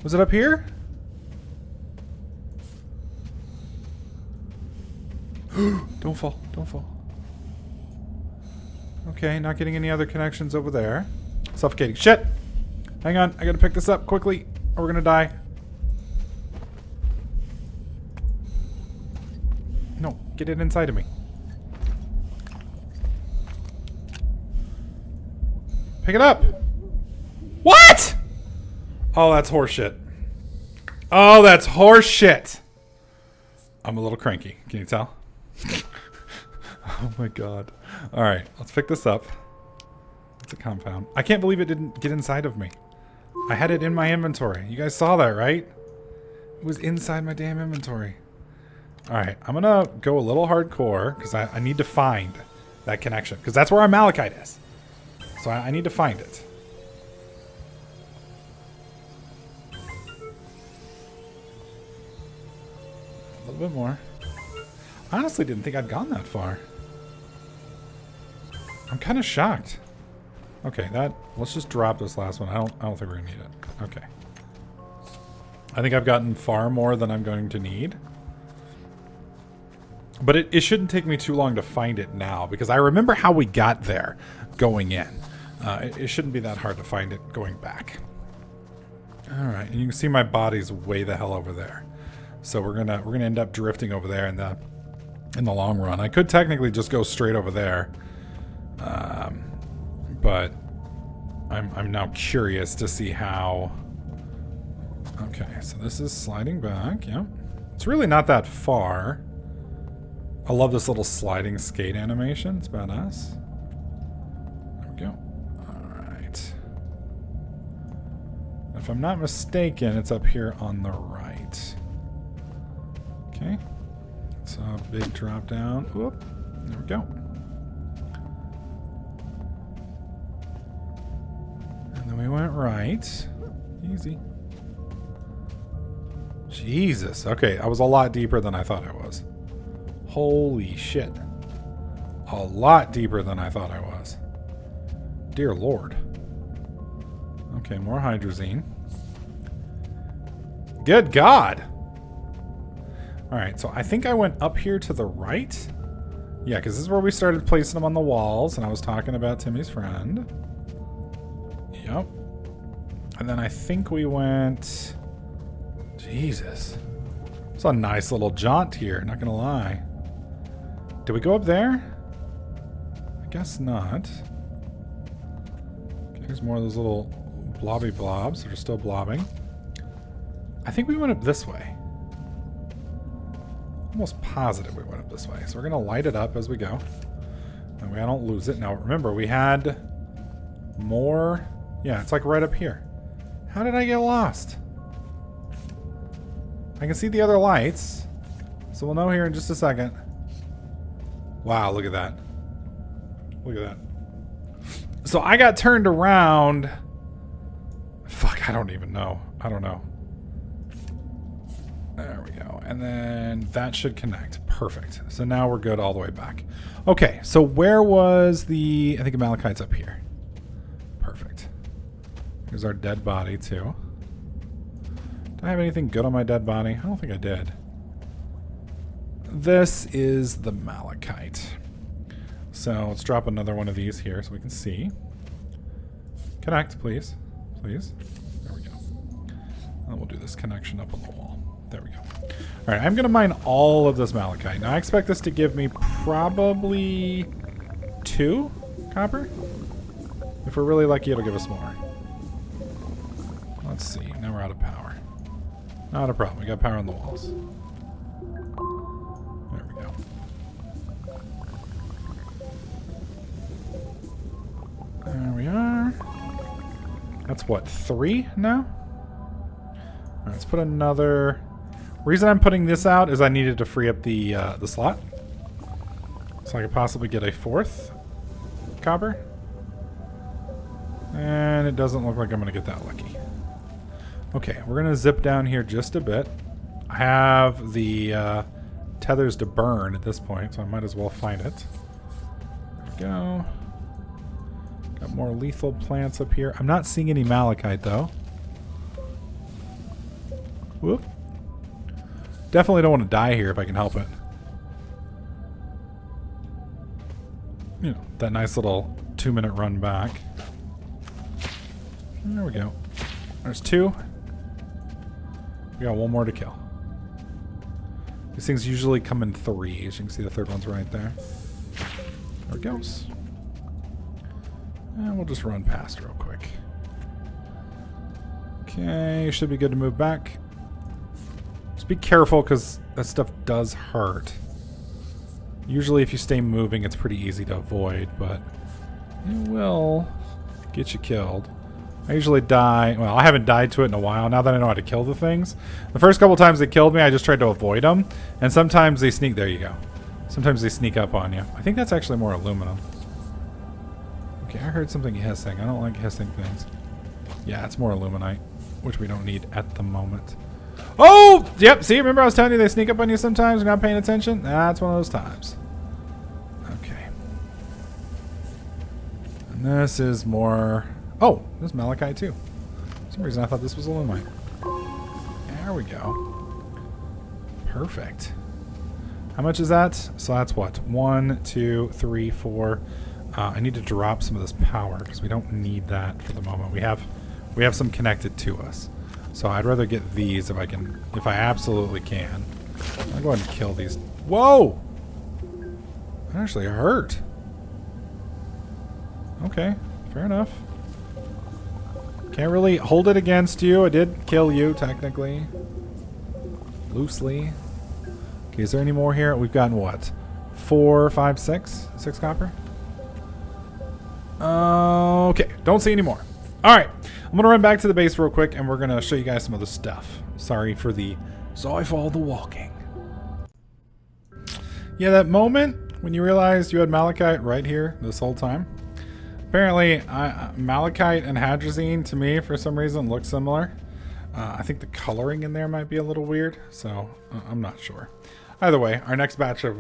Was it up here? Don't fall. Don't fall. Okay, not getting any other connections over there. Suffocating. Shit! Hang on. I gotta pick this up quickly or we're gonna die. No, get it inside of me. Pick it up! What?! Oh, that's horseshit. Oh, that's horseshit! I'm a little cranky. Can you tell? Oh my god. Alright, let's pick this up. It's a compound. I can't believe it didn't get inside of me. I had it in my inventory. You guys saw that, right? It was inside my damn inventory. Alright, I'm gonna go a little hardcore because I need to find that connection. Because that's where our malachite is. So I need to find it. A little bit more. I honestly didn't think I'd gone that far. I'm kind of shocked. Okay, let's just drop this last one. I don't think we're gonna need it. Okay. I think I've gotten far more than I'm going to need. But it shouldn't take me too long to find it now, because I remember how we got there going in. It shouldn't be that hard to find it going back. Alright, and you can see my body's way the hell over there. So we're gonna end up drifting over there in the long run. I could technically just go straight over there. But I'm now curious to see how. Okay, so this is sliding back. Yep. It's really not that far. I love this little sliding skate animation. It's badass. There we go. Alright. If I'm not mistaken, it's up here on the right. Okay. It's a big drop down. Whoop. There we go. And then we went right. Easy. Jesus. Okay, I was a lot deeper than I thought I was. Holy shit. A lot deeper than I thought I was. Dear Lord. Okay, more hydrazine. Good God! Alright, so I think I went up here to the right. Yeah, because this is where we started placing them on the walls, and I was talking about Timmy's friend. Yep. And then I think we went... Jesus. It's a nice little jaunt here, not gonna lie. Did we go up there? I guess not. Okay, here's more of those little blobby blobs that are still blobbing. I think we went up this way. Almost positive we went up this way. So we're gonna light it up as we go. That way I don't lose it. Now remember, we had more... Yeah, it's like right up here. How did I get lost? I can see the other lights. So we'll know here in just a second. Wow, look at that. Look at that. So I got turned around. Fuck, I don't even know. I don't know. There we go. And then that should connect. Perfect. So now we're good all the way back. Okay, so where was the... I think the malachite's up here. Perfect. Here's our dead body, too. Do I have anything good on my dead body? I don't think I did. This is the malachite. So let's drop another one of these here so we can see. Connect, please. Please. There we go. And we'll do this connection up on the wall. There we go. All right, I'm going to mine all of this malachite. Now, I expect this to give me probably 2 copper. If we're really lucky, it'll give us more. Let's see. Now we're out of power. Not a problem. We got power on the walls. There we go. There we are. That's what, 3 now? All right, let's put another... Reason I'm putting this out is I needed to free up the slot. So I could possibly get a 4th copper. And it doesn't look like I'm going to get that lucky. Okay, we're going to zip down here just a bit. I have the tethers to burn at this point, so I might as well find it. There we go. Got more lethal plants up here. I'm not seeing any malachite, though. Whoop. Definitely don't want to die here if I can help it. You know, that nice little 2-minute run back. There we go. There's 2. We got 1 more to kill. These things usually come in 3s. You can see the 3rd one's right there. There it goes. And we'll just run past real quick. Okay, should be good to move back. Just be careful because that stuff does hurt. Usually if you stay moving, it's pretty easy to avoid, but it will get you killed. I usually die... Well, I haven't died to it in a while, now that I know how to kill the things. The first couple times they killed me, I just tried to avoid them. And sometimes they sneak... There you go. Sometimes they sneak up on you. I think that's actually more aluminum. Okay, I heard something hissing. I don't like hissing things. Yeah, it's more aluminite, which we don't need at the moment. Oh! Yep, see? Remember I was telling you they sneak up on you sometimes? You're not paying attention? That's one of those times. Okay. And this is more... Oh, this is malachite too. For some reason I thought this was aluminite. There we go. Perfect. How much is that? So that's what? 1, 2, 3, 4. I need to drop some of this power because we don't need that for the moment. We have some connected to us. So I'd rather get these if I absolutely can. I'll go ahead and kill these. Whoa! That actually hurt. Okay, fair enough. Can't really hold it against you. I did kill you, technically. Loosely. Okay, is there any more here? We've gotten what? 4, 5, 6? 6 copper? Okay, don't see any more. Alright, I'm going to run back to the base real quick and we're going to show you guys some of the stuff. Sorry for the walking. Yeah, that moment when you realized you had malachite right here this whole time. Apparently, malachite and hydrazine, to me, for some reason, look similar. I think the coloring in there might be a little weird, so I'm not sure. Either way, our next batch of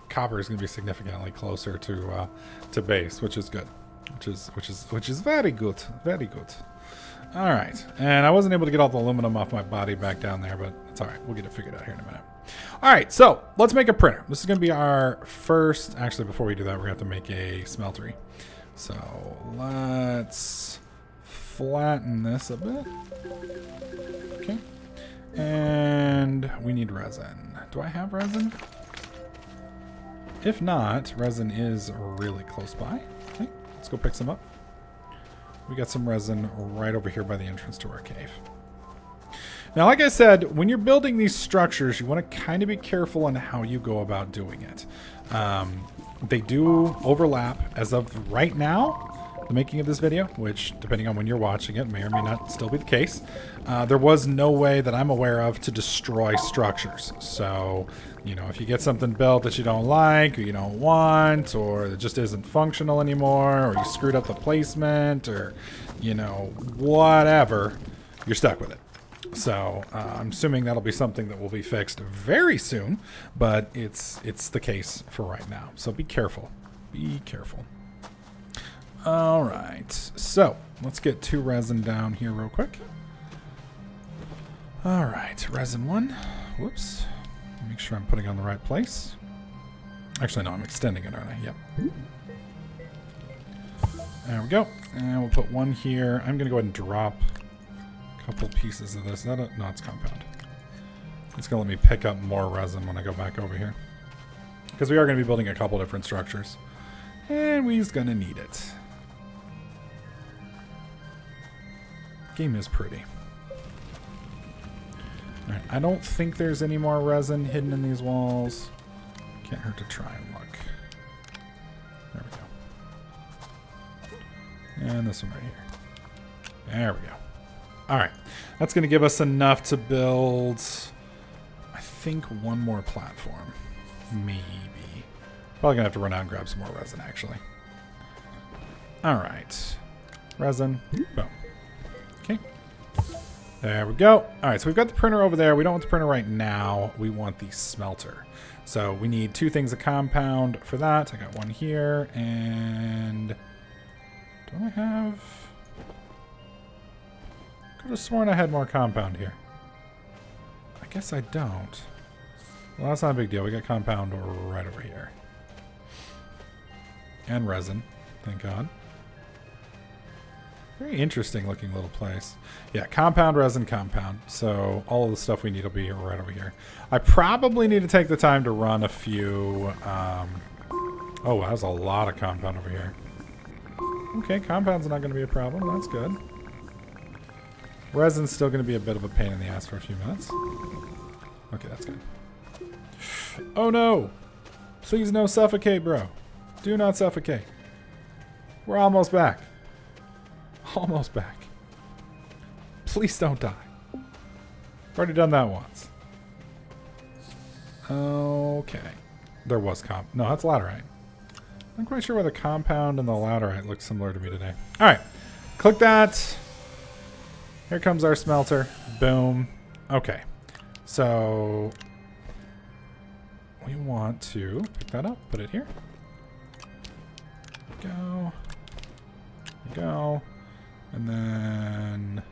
copper is going to be significantly closer to base, which is good. Which is very good, very good. All right, and I wasn't able to get all the aluminum off my body back down there, but it's all right. We'll get it figured out here in a minute. All right, so let's make a printer. This is going to be our first. Actually, before we do that, we're going to have to make a smeltery. So let's flatten this a bit. Okay. And we need resin. Do I have resin? If not, resin is really close by. Okay, let's go pick some up. We got some resin right over here by the entrance to our cave. Now, like I said, when you're building these structures, you want to kind of be careful on how you go about doing it. They do overlap as of right now, the making of this video, which, depending on when you're watching it, may or may not still be the case. There was no way that I'm aware of to destroy structures. So, you know, if you get something built that you don't like, or you don't want, or it just isn't functional anymore, or you screwed up the placement, or, you know, whatever, you're stuck with it. So I'm assuming that'll be something that will be fixed very soon, but it's the case for right now. So be careful. Be careful. All right. So let's get 2 resin down here real quick. All right. Resin 1. Whoops. Make sure I'm putting it on the right place. Actually, no, I'm extending it, aren't I? Yep. There we go. And we'll put 1 here. I'm going to go ahead and drop Couple pieces of this. Is that a, no, it's compound. It's going to let me pick up more resin when I go back over here. Because we are going to be building a couple different structures. And we're going to need it. Game is pretty. Alright, I don't think there's any more resin hidden in these walls. Can't hurt to try and look. There we go. And this one right here. There we go. Alright, that's going to give us enough to build, I think, one more platform. Maybe. Probably going to have to run out and grab some more resin, actually. Alright. Resin. Boom. Okay. There we go. Alright, so we've got the printer over there. We don't want the printer right now. We want the smelter. So we need 2 things of compound for that. I got one here, and... do I have... could have sworn I had more compound here. I guess I don't. Well, that's not a big deal. We got compound right over here. And resin. Thank God. Very interesting looking little place. Yeah, compound, resin, compound. So all of the stuff we need will be right over here. I probably need to take the time to run a few... oh, that was a lot of compound over here. Okay, compound's not going to be a problem. That's good. Resin's still going to be a bit of a pain in the ass for a few minutes. Okay, that's good. Oh no! Please no suffocate, bro. Do not suffocate. We're almost back. Almost back. Please don't die. I've already done that once. Okay. There was no, that's laterite. I'm quite sure why the compound and the laterite look similar to me today. Alright. Click that. Here comes our smelter. Boom. Okay. So we want to pick that up, put it here. There we go. There we go. And then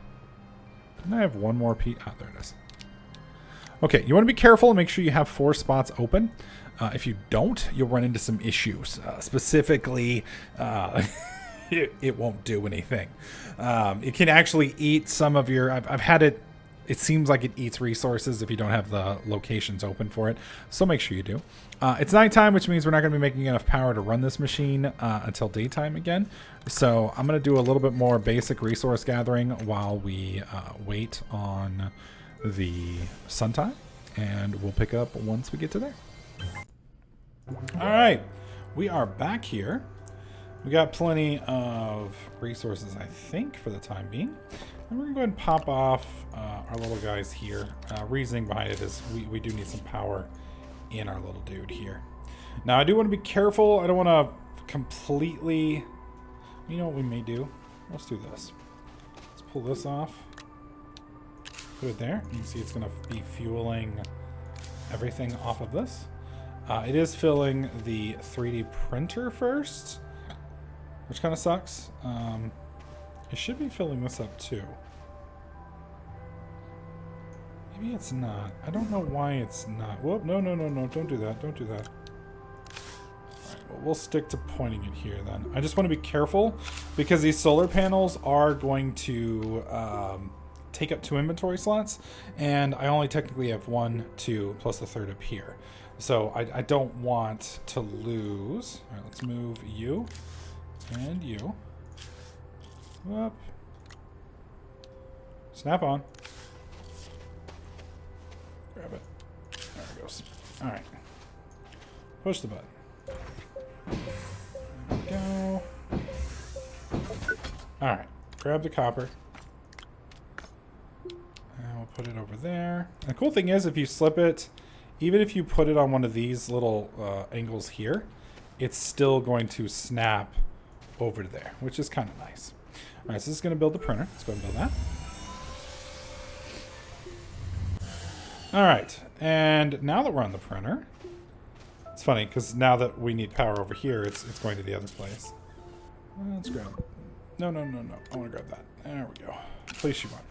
I have one more piece. Ah, there it is. Okay, you want to be careful and make sure you have 4 spots open. If you don't, you'll run into some issues. Specifically, it won't do anything. It can actually eat some of your... I've had it... It seems like it eats resources if you don't have the locations open for it. So make sure you do. It's nighttime, which means we're not going to be making enough power to run this machine until daytime again. So I'm going to do a little bit more basic resource gathering while we wait on the sun time. And we'll pick up once we get to there. All right. We are back here. We got plenty of resources, I think, for the time being. And we're going to go ahead and pop off our little guys here. Reasoning behind it is we do need some power in our little dude here. Now, I do want to be careful. I don't want to completely... You know what we may do? Let's do this. Let's pull this off. Put it there. You can see it's going to be fueling everything off of this. It is filling the 3D printer first, which kind of sucks. It should be filling this up too. Maybe it's not. I don't know why it's not. Whoop, no, don't do that. Don't do that. Alright, well, we'll stick to pointing it here then. I just want to be careful because these solar panels are going to take up 2 inventory slots, and I only technically have 1, 2, plus the 3rd up here. So I don't want to lose. Alright, let's move you and you. Whoop. Snap on. Grab it. There it goes. Alright. Push the button. There we go. Alright. Grab the copper. And we'll put it over there. And the cool thing is, if you slip it, even if you put it on one of these little angles here, it's still going to snap over to there, which is kind of nice. All right, so this is going to build the printer. Let's go ahead and build that. All right, and now that we're on the printer, it's funny because now that we need power over here, it's going to the other place. Let's grab it. No. I want to grab that. There we go. Place you one.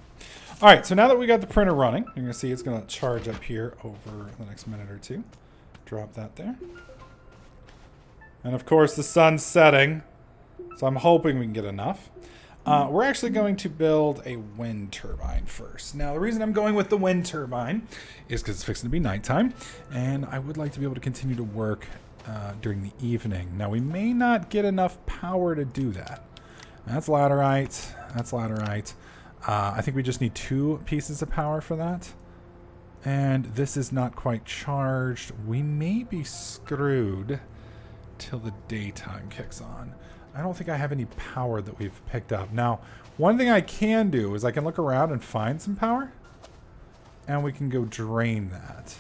All right, so now that we got the printer running, you're going to see it's going to charge up here over the next minute or two. Drop that there. And of course, the sun's setting, so I'm hoping we can get enough. We're actually going to build a wind turbine first. Now, the reason I'm going with the wind turbine is because it's fixing to be nighttime, and I would like to be able to continue to work during the evening. Now, we may not get enough power to do that. That's laterite. That's laterite. I think we just need 2 pieces of power for that. And this is not quite charged. We may be screwed till the daytime kicks on. I don't think I have any power that we've picked up. Now, one thing I can do is I can look around and find some power. And we can go drain that.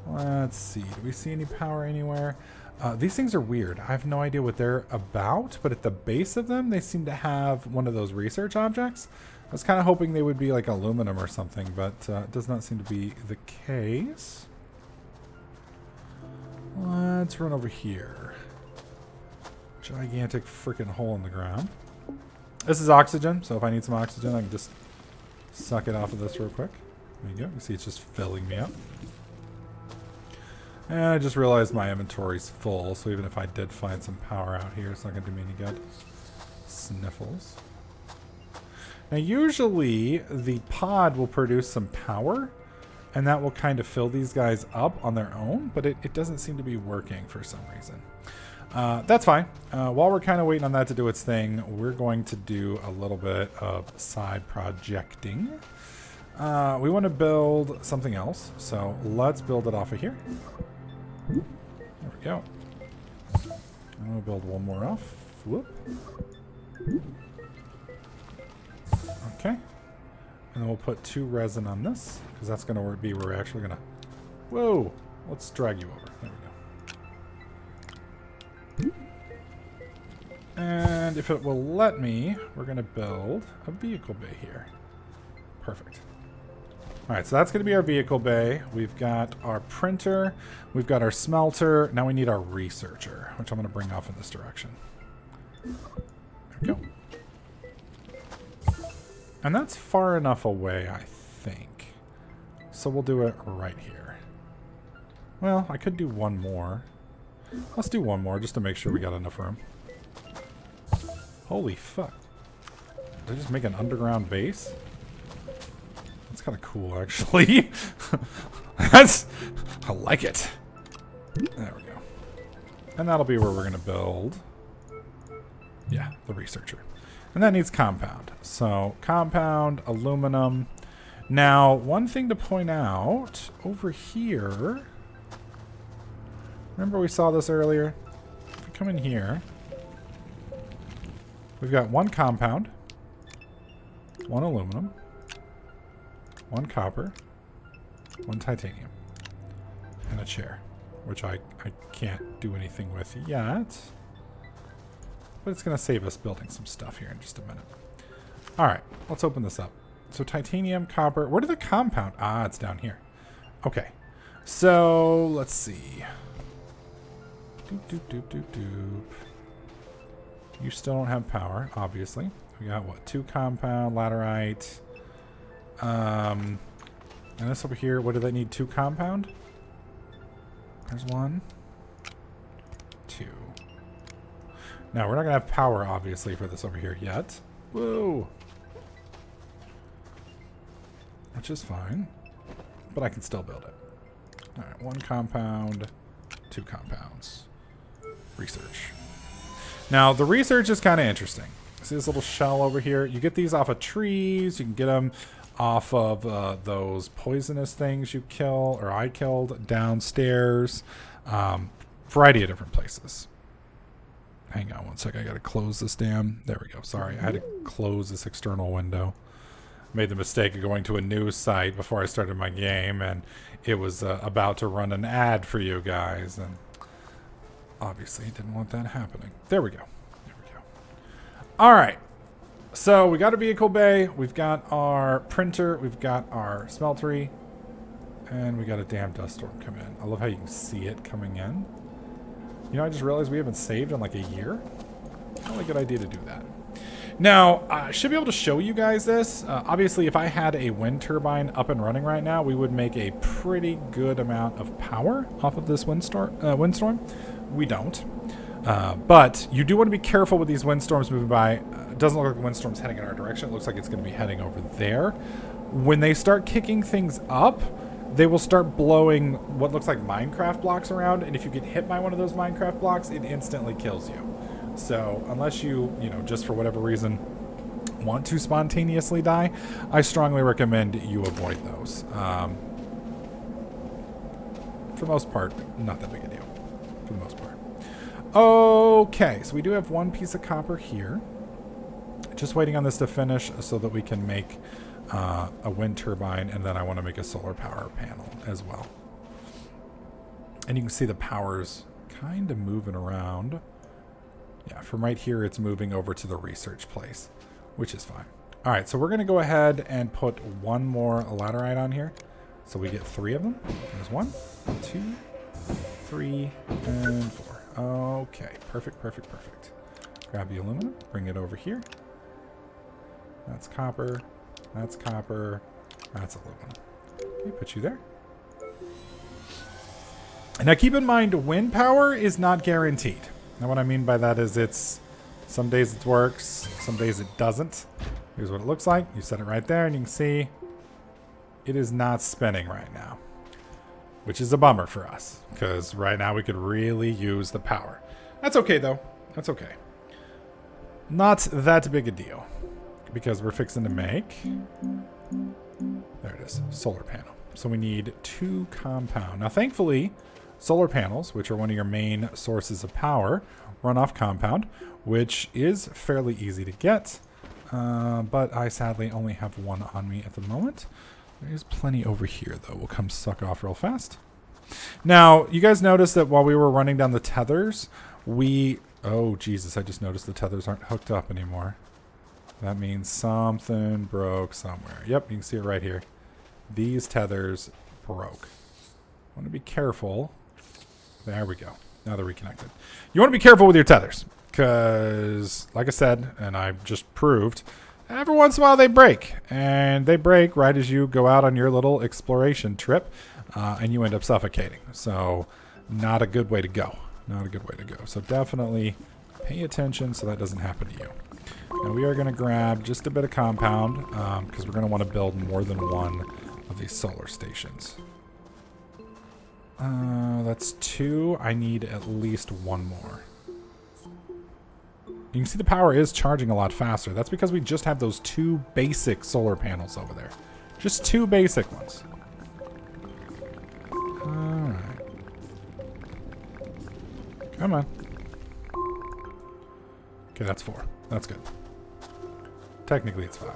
Let's see. Do we see any power anywhere? These things are weird. I have no idea what they're about, but at the base of them, they seem to have one of those research objects. I was kind of hoping they would be like aluminum or something, but it does not seem to be the case. Let's run over here. Gigantic freaking hole in the ground. This is oxygen, so if I need some oxygen, I can just suck it off of this real quick. There you go. You see it's just filling me up. And I just realized my inventory's full, so even if I did find some power out here, it's not going to do me any good. Sniffles. Now, usually, the pod will produce some power, and that will kind of fill these guys up on their own, but it doesn't seem to be working for some reason. That's fine. While we're kind of waiting on that to do its thing, we're going to do a little bit of side projecting. We want to build something else, so let's build it off of here. There we go. I'm going to build one more off. Whoop. Okay. And then we'll put 2 resin on this, because that's going to be where we're actually going to... Whoa! Let's drag you over. There we go. And if it will let me, we're going to build a vehicle bay here. Perfect. Alright, so that's going to be our vehicle bay. We've got our printer. We've got our smelter. Now we need our researcher, which I'm going to bring off in this direction. There we go. And that's far enough away, I think. So we'll do it right here. Well, I could do one more. Let's do one more just to make sure we got enough room. Holy fuck. Did I just make an underground base? That's kind of cool, actually. I like it. There we go. And that'll be where we're going to build. Yeah, the researcher. And that needs compound. So, compound, aluminum. Now, one thing to point out, over here... Remember we saw this earlier? If we come in here... We've got 1 compound. 1 aluminum. 1 copper, 1 titanium, and a chair, which I can't do anything with yet. But it's going to save us building some stuff here in just a minute. Alright, let's open this up. So titanium, copper, where did the compound? Ah, it's down here. Okay, so let's see. Doop, doop, doop, doop, doop. You still don't have power, obviously. We got, what, 2 compound, laterite... and this over here, what do they need? 2 compound? There's 1. 2. Now, we're not going to have power, obviously, for this over here yet. Whoa! Which is fine. But I can still build it. Alright, 1 compound, 2 compounds. Research. Now, the research is kind of interesting. See this little shell over here? You get these off of trees. You can get them off of those poisonous things you kill, or I killed, downstairs. Variety of different places. Hang on one sec. I got to close this damn... There we go. Sorry. I had to close this external window. Made the mistake of going to a news site before I started my game, and it was about to run an ad for you guys, and obviously didn't want that happening. There we go. There we go. All right. So we got a vehicle bay, we've got our printer, we've got our smeltery, and we got a damn dust storm come in. I love how you can see it coming in. You know, I just realized we haven't saved in like a year. Probably a good idea to do that. Now, I should be able to show you guys this. Obviously, if I had a wind turbine up and running right now, we would make a pretty good amount of power off of this windstorm. We don't. But you do want to be careful with these windstorms moving by. It doesn't look like the windstorm's heading in our direction. It looks like it's going to be heading over there. When they start kicking things up, they will start blowing what looks like Minecraft blocks around, and if you get hit by one of those Minecraft blocks, it instantly kills you. So unless you just for whatever reason want to spontaneously die, I strongly recommend you avoid those. For the most part, not that big a deal. For the most part. Okay, so we do have one piece of copper here. Just waiting on this to finish so that we can make a wind turbine, and then I want to make a solar power panel as well. And you can see the power's kind of moving around. Yeah, from right here, it's moving over to the research place, which is fine. All right, so we're going to go ahead and put one more laterite on here. So we get 3 of them. There's 1, 2, 3, and 4. Okay, perfect, perfect, perfect. Grab the aluminum, bring it over here. That's copper. That's copper. That's aluminum. Okay, put you there. And now keep in mind, wind power is not guaranteed. Now what I mean by that is some days it works, some days it doesn't. Here's what it looks like. You set it right there and you can see it is not spinning right now, which is a bummer for us because right now we could really use the power. That's okay though. That's okay. Not that big a deal because we're fixing to make, there it is, solar panel. So we need 2 compound. Now thankfully, solar panels, which are one of your main sources of power, run off compound, which is fairly easy to get. But I sadly only have 1 on me at the moment. There's plenty over here, though. We'll come suck off real fast. Now, you guys noticed that while we were running down the tethers, oh, Jesus, I just noticed the tethers aren't hooked up anymore. That means something broke somewhere. Yep, you can see it right here. These tethers broke. I want to be careful. There we go. Now they're reconnected. You want to be careful with your tethers because, like I said, and I just proved, every once in a while they break. And they break right as you go out on your little exploration trip and you end up suffocating. So not a good way to go. Not a good way to go. So definitely pay attention so that doesn't happen to you. Now we are going to grab just a bit of compound because we're going to want to build more than one of these solar stations. That's 2. I need at least 1 more. You can see the power is charging a lot faster. That's because we just have those 2 basic solar panels over there. Just 2 basic ones. Alright. Come on. Okay, that's 4. That's good. Technically, it's 5.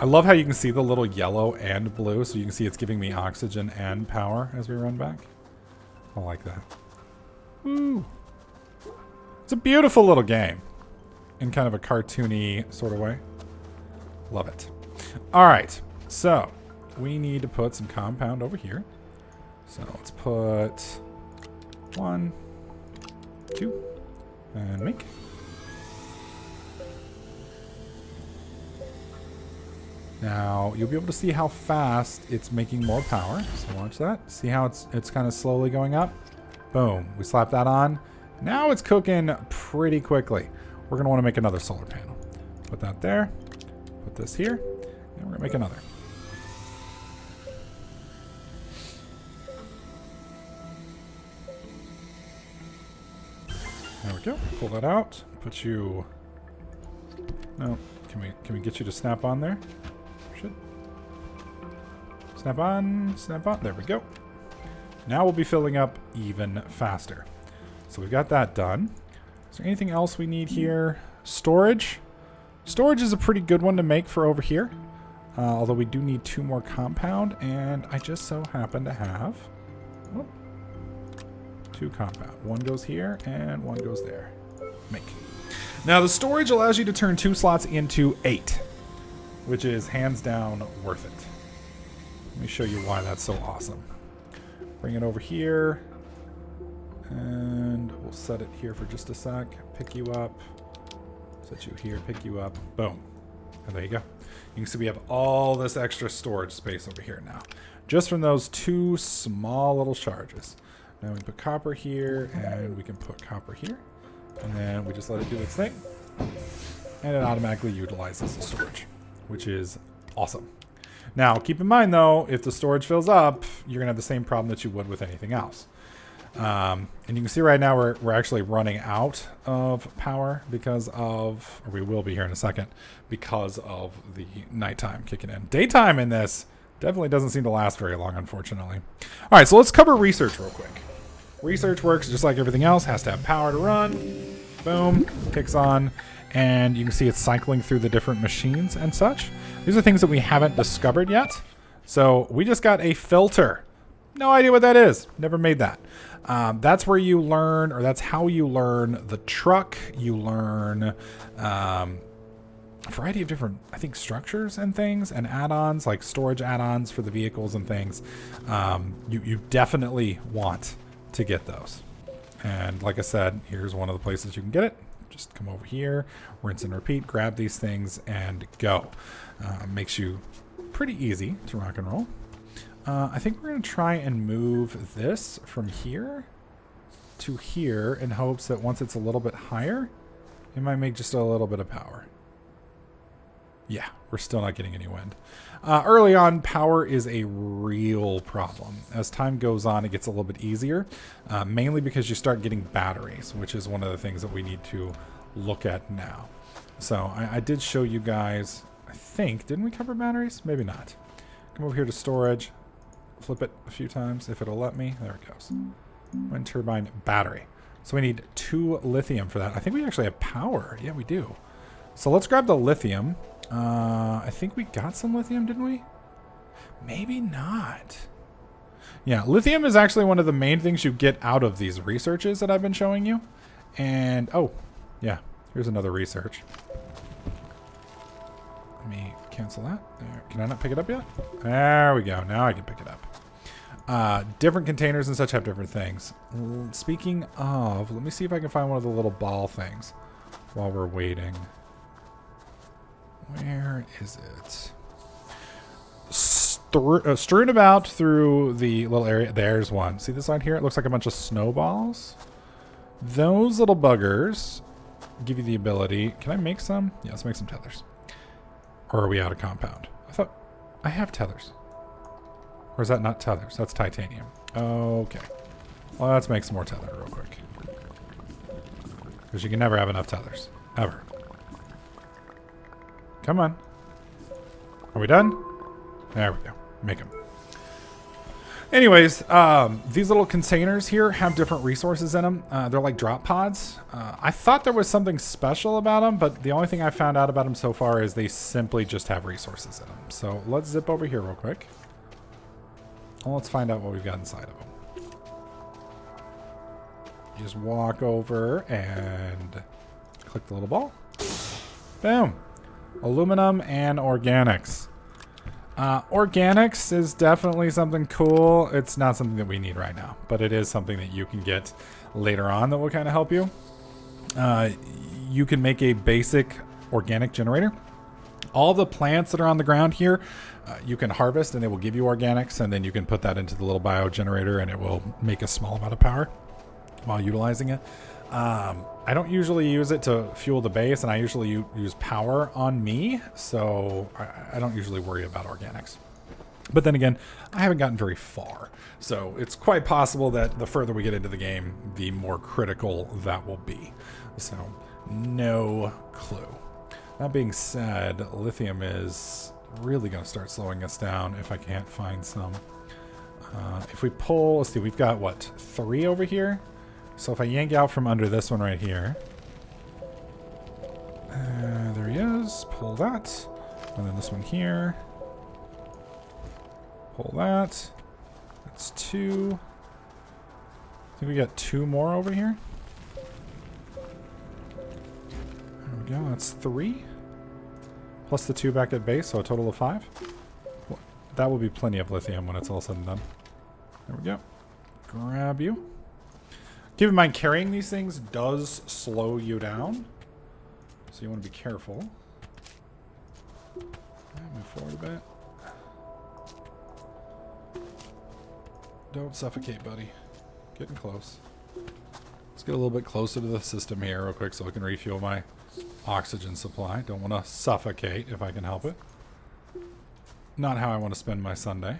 I love how you can see the little yellow and blue, so you can see it's giving me oxygen and power as we run back. I like that. Woo! It's a beautiful little game in kind of a cartoony sort of way. Love it. All right, so we need to put some compound over here. So let's put 1, 2, and make. Now, you'll be able to see how fast it's making more power. So watch that. See how it's kind of slowly going up? Boom. We slap that on. Now it's cooking pretty quickly. We're going to want to make another solar panel. Put that there. Put this here. And we're going to make another. There we go. Pull that out. Put you... No. Can we get you to snap on there? Should. Snap on, snap on. There we go. Now we'll be filling up even faster. So we've got that done. Is there anything else we need here? Storage. Storage is a pretty good one to make for over here. Although we do need 2 more compound. And I just so happen to have 2 compound. 1 goes here and 1 goes there. Make. Now the storage allows you to turn 2 slots into 8. Which is hands down worth it. Let me show you why that's so awesome. Bring it over here. And we'll set it here for just a sec. Pick you up. Set you here, pick you up. Boom. And there you go. You can see we have all this extra storage space over here now. Just from those 2 small little charges. Now we put copper here, and we can put copper here. And then we just let it do its thing. And it automatically utilizes the storage, which is awesome. Now, keep in mind, though, if the storage fills up, you're going to have the same problem that you would with anything else. And you can see right now we're actually running out of power because of, or we will be here in a second, because of the nighttime kicking in. Daytime in this definitely doesn't seem to last very long, unfortunately. All right, so let's cover research real quick. Research works just like everything else, has to have power to run. Boom, kicks on, and you can see it's cycling through the different machines and such. These are things that we haven't discovered yet. So we just got a filter. No idea what that is. Never made that. That's where you learn, or that's how you learn the truck. You learn a variety of different, I think, structures and things and add-ons, like storage add-ons for the vehicles and things. You definitely want to get those. And like I said, here's one of the places you can get it. Just come over here, rinse and repeat, grab these things, and go. Makes you pretty easy to rock and roll. I think we're going to try and move this from here to here in hopes that once it's a little bit higher, it might make just a little bit of power. Yeah, we're still not getting any wind. Early on, power is a real problem. As time goes on, it gets a little bit easier, mainly because you start getting batteries, which is one of the things that we need to look at now. So I did show you guys, I think, didn't we cover batteries? Maybe not. Come over here to storage, flip it a few times if it'll let me. There it goes. Wind turbine battery. So we need 2 lithium for that. I think we actually have power. Yeah, we do. So let's grab the lithium. I think we got some lithium, didn't we? Maybe not. Yeah, lithium is actually one of the main things you get out of these researches that I've been showing you. And, oh, yeah, here's another research. Let me cancel that. There. Can I not pick it up yet? There we go. Now I can pick it up. Different containers and such have different things. Speaking of, let me see if I can find one of the little ball things while we're waiting. Where is it? Strewn about through the little area. There's one. See this on here? It looks like a bunch of snowballs. Those little buggers give you the ability. Can I make some? Yeah, let's make some tethers. Or are we out of compound? I thought I have tethers. Or is that not tethers? That's titanium. Okay. Well, let's make some more tether real quick. Because you can never have enough tethers. Ever. Come on. Are we done? There we go. Make them. Anyways, these little containers here have different resources in them. They're like drop pods. I thought there was something special about them, but the only thing I found out about them so far is they simply just have resources in them. So let's zip over here real quick. Well, let's find out what we've got inside of them. Just walk over and click the little ball. Boom. Aluminum and organics. Organics is definitely something cool. It's not something that we need right now, but it is something that you can get later on that will kind of help you. You can make a basic organic generator. All the plants that are on the ground here, you can harvest and they will give you organics, and then you can put that into the little bio generator and it will make a small amount of power while utilizing it. I don't usually use it to fuel the base, and I usually use power on me, so I don't usually worry about organics. But then again, I haven't gotten very far, so it's quite possible that the further we get into the game, the more critical that will be. So, no clue. That being said, lithium is really going to start slowing us down if I can't find some. If we pull, let's see, we've got, what, 3 over here? So if I yank out from under this one right here, there he is, pull that, and then this one here, pull that, that's 2, I think we got 2 more over here, there we go, that's 3, plus the 2 back at base, so a total of 5, well, that will be plenty of lithium when it's all said and done. There we go, grab you. Keep in mind, carrying these things does slow you down, so you want to be careful. Move forward a bit. Don't suffocate, buddy. Getting close. Let's get a little bit closer to the system here real quick so I can refuel my oxygen supply. Don't want to suffocate if I can help it. Not how I want to spend my Sunday.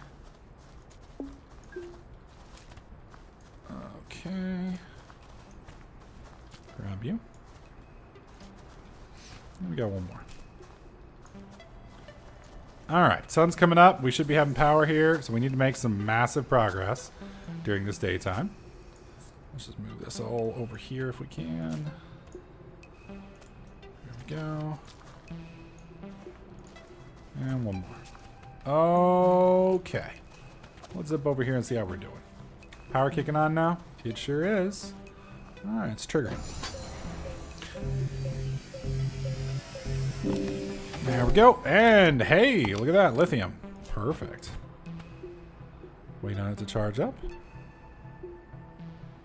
Okay. Grab you. And we got one more. Alright, sun's coming up. We should be having power here, so we need to make some massive progress during this daytime. Let's just move this all over here if we can. There we go. And one more. Okay. Let's zip over here and see how we're doing. Power kicking on now? It sure is. Alright, it's triggering. There we go. And hey, look at that. Lithium. Perfect. Wait on it to charge up.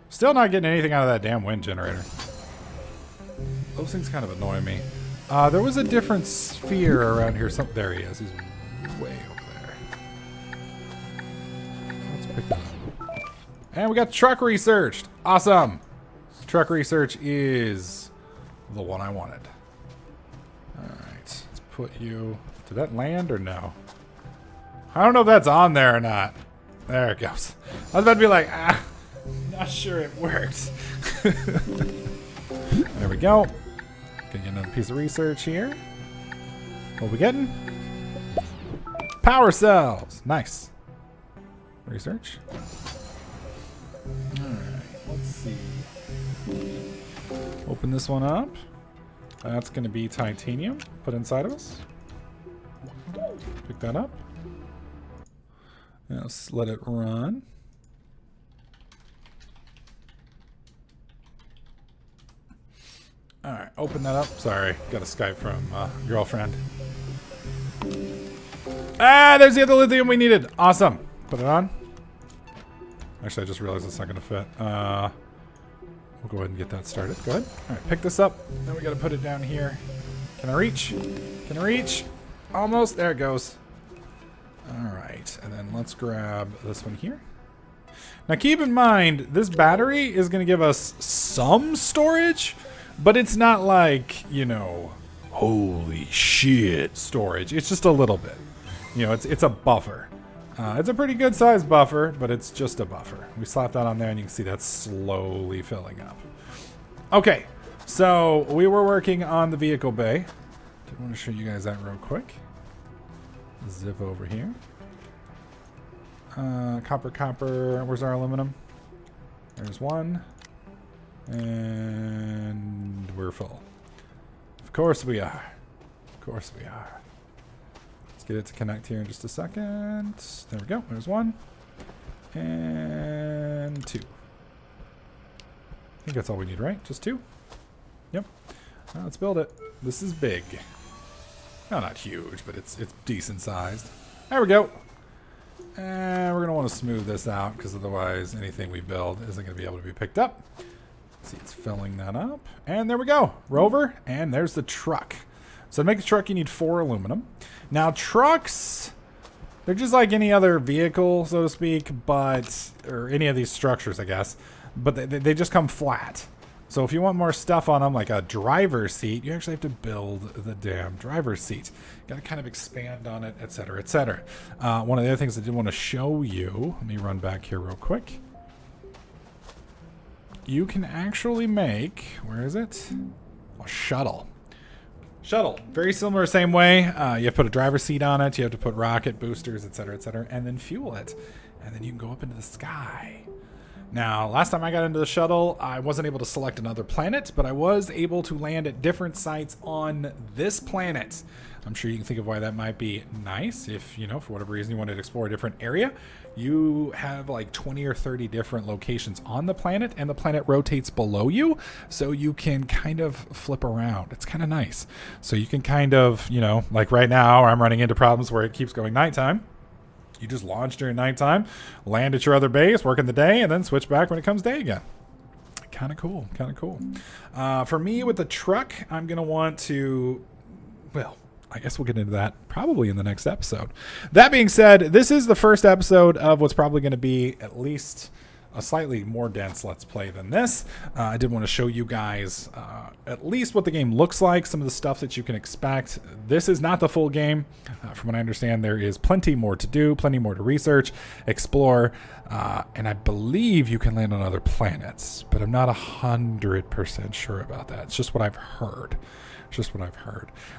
Still not getting anything out of that damn wind generator. Those things kind of annoy me. There was a different sphere around here. There he is. He's way over there. Let's pick that up. And we got truck researched. Awesome. Truck research is the one I wanted. Alright. Let's put you... Did that land or no? I don't know if that's on there or not. There it goes. I was about to be like, not sure it works. There we go. Getting another piece of research here. What are we getting? Power cells. Nice. Research. Alright, let's see. Open this one up. That's going to be titanium. Put inside of us. Pick that up. Now let's let it run. Alright, open that up. Sorry, got a Skype from girlfriend. Ah, there's the other lithium we needed. Awesome. Put it on. Actually, I just realized it's not going to fit. We'll go ahead and get that started. Go ahead. Alright, pick this up. Then we got to put it down here. Can I reach? Can I reach? Almost. There it goes. Alright, and then let's grab this one here. Now keep in mind, this battery is going to give us some storage, but it's not like, you know, holy shit storage. It's just a little bit. You know, it's a buffer. It's a pretty good sized buffer, but it's just a buffer. We slap that on there and you can see that's slowly filling up. Okay, so we were working on the vehicle bay. I want to show you guys that real quick. Zip over here. Copper. Where's our aluminum? There's one. And we're full. Of course we are. Of course we are. Let's get it to connect here in just a second. There we go. There's one. And two. I think that's all we need, right? Just two? Yep. Now let's build it. This is big. No, not huge, but it's decent sized. There we go. And we're going to want to smooth this out because otherwise anything we build isn't going to be able to be picked up. See, it's filling that up. And there we go. Rover. And there's the truck. So to make the truck, you need 4 aluminum. Now, trucks, they're just like any other vehicle, so to speak, but, or any of these structures, I guess, but they just come flat. So if you want more stuff on them, like a driver's seat, you actually have to build the damn driver's seat. Got to kind of expand on it, etc., etc. One of the other things I did want to show you, let me run back here real quick. You can actually make, where is it? A shuttle. Shuttle, very similar, same way. You have to put a driver's seat on it. You have to put rocket boosters, etc., and then fuel it. And then you can go up into the sky. Now, last time I got into the shuttle, I wasn't able to select another planet, but I was able to land at different sites on this planet. I'm sure you can think of why that might be nice. If, you know, for whatever reason you wanted to explore a different area, you have like 20 or 30 different locations on the planet, and the planet rotates below you, so you can kind of flip around. It's kind of nice. So you can kind of, you know, like right now, I'm running into problems where it keeps going nighttime. You just launch during nighttime, land at your other base, work in the day, and then switch back when it comes day again. Kind of cool, kind of cool. For me, with the truck, I'm going to want to, well, I guess we'll get into that probably in the next episode. That being said, this is the first episode of what's probably going to be at least a slightly more dense Let's Play than this. I did want to show you guys at least what the game looks like, some of the stuff that you can expect. This is not the full game. From what I understand, there is plenty more to do, plenty more to research, explore, and I believe you can land on other planets, but I'm not 100% sure about that. It's just what I've heard.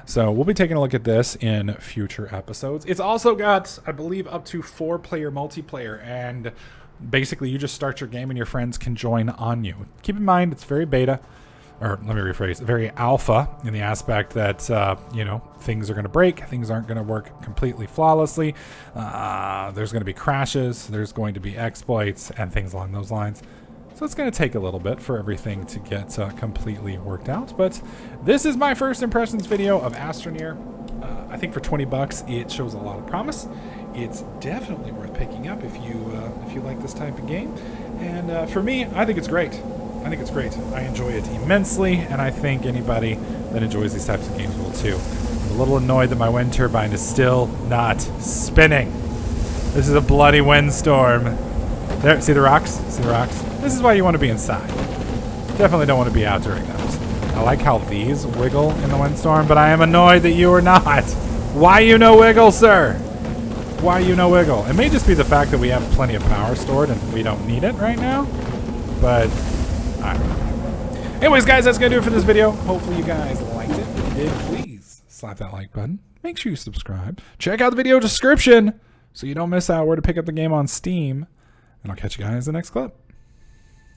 So we'll be taking a look at this in future episodes. It's also got, I believe, up to 4-player multiplayer, and basically you just start your game and your friends can join on you. Keep in mind, it's very beta, or let me rephrase, very alpha in the aspect that, you know, things are going to break, things aren't going to work completely flawlessly. There's going to be crashes, there's going to be exploits, and things along those lines. So it's going to take a little bit for everything to get completely worked out. But this is my first impressions video of Astroneer. I think for 20 bucks, it shows a lot of promise. It's definitely worth picking up if you like this type of game. And for me, I think it's great. I enjoy it immensely, and I think anybody that enjoys these types of games will too. I'm a little annoyed that my wind turbine is still not spinning. This is a bloody windstorm. There, see the rocks? See the rocks? This is why you want to be inside. Definitely don't want to be out during those. I like how these wiggle in the windstorm, but I am annoyed that you are not. Why you no wiggle, sir? Why you no wiggle? It may just be the fact that we have plenty of power stored and we don't need it right now, but I don't know. Anyways, guys, that's going to do it for this video. Hopefully you guys liked it. If you did, please slap that like button. Make sure you subscribe. Check out the video description so you don't miss out where to pick up the game on Steam. And I'll catch you guys in the next clip.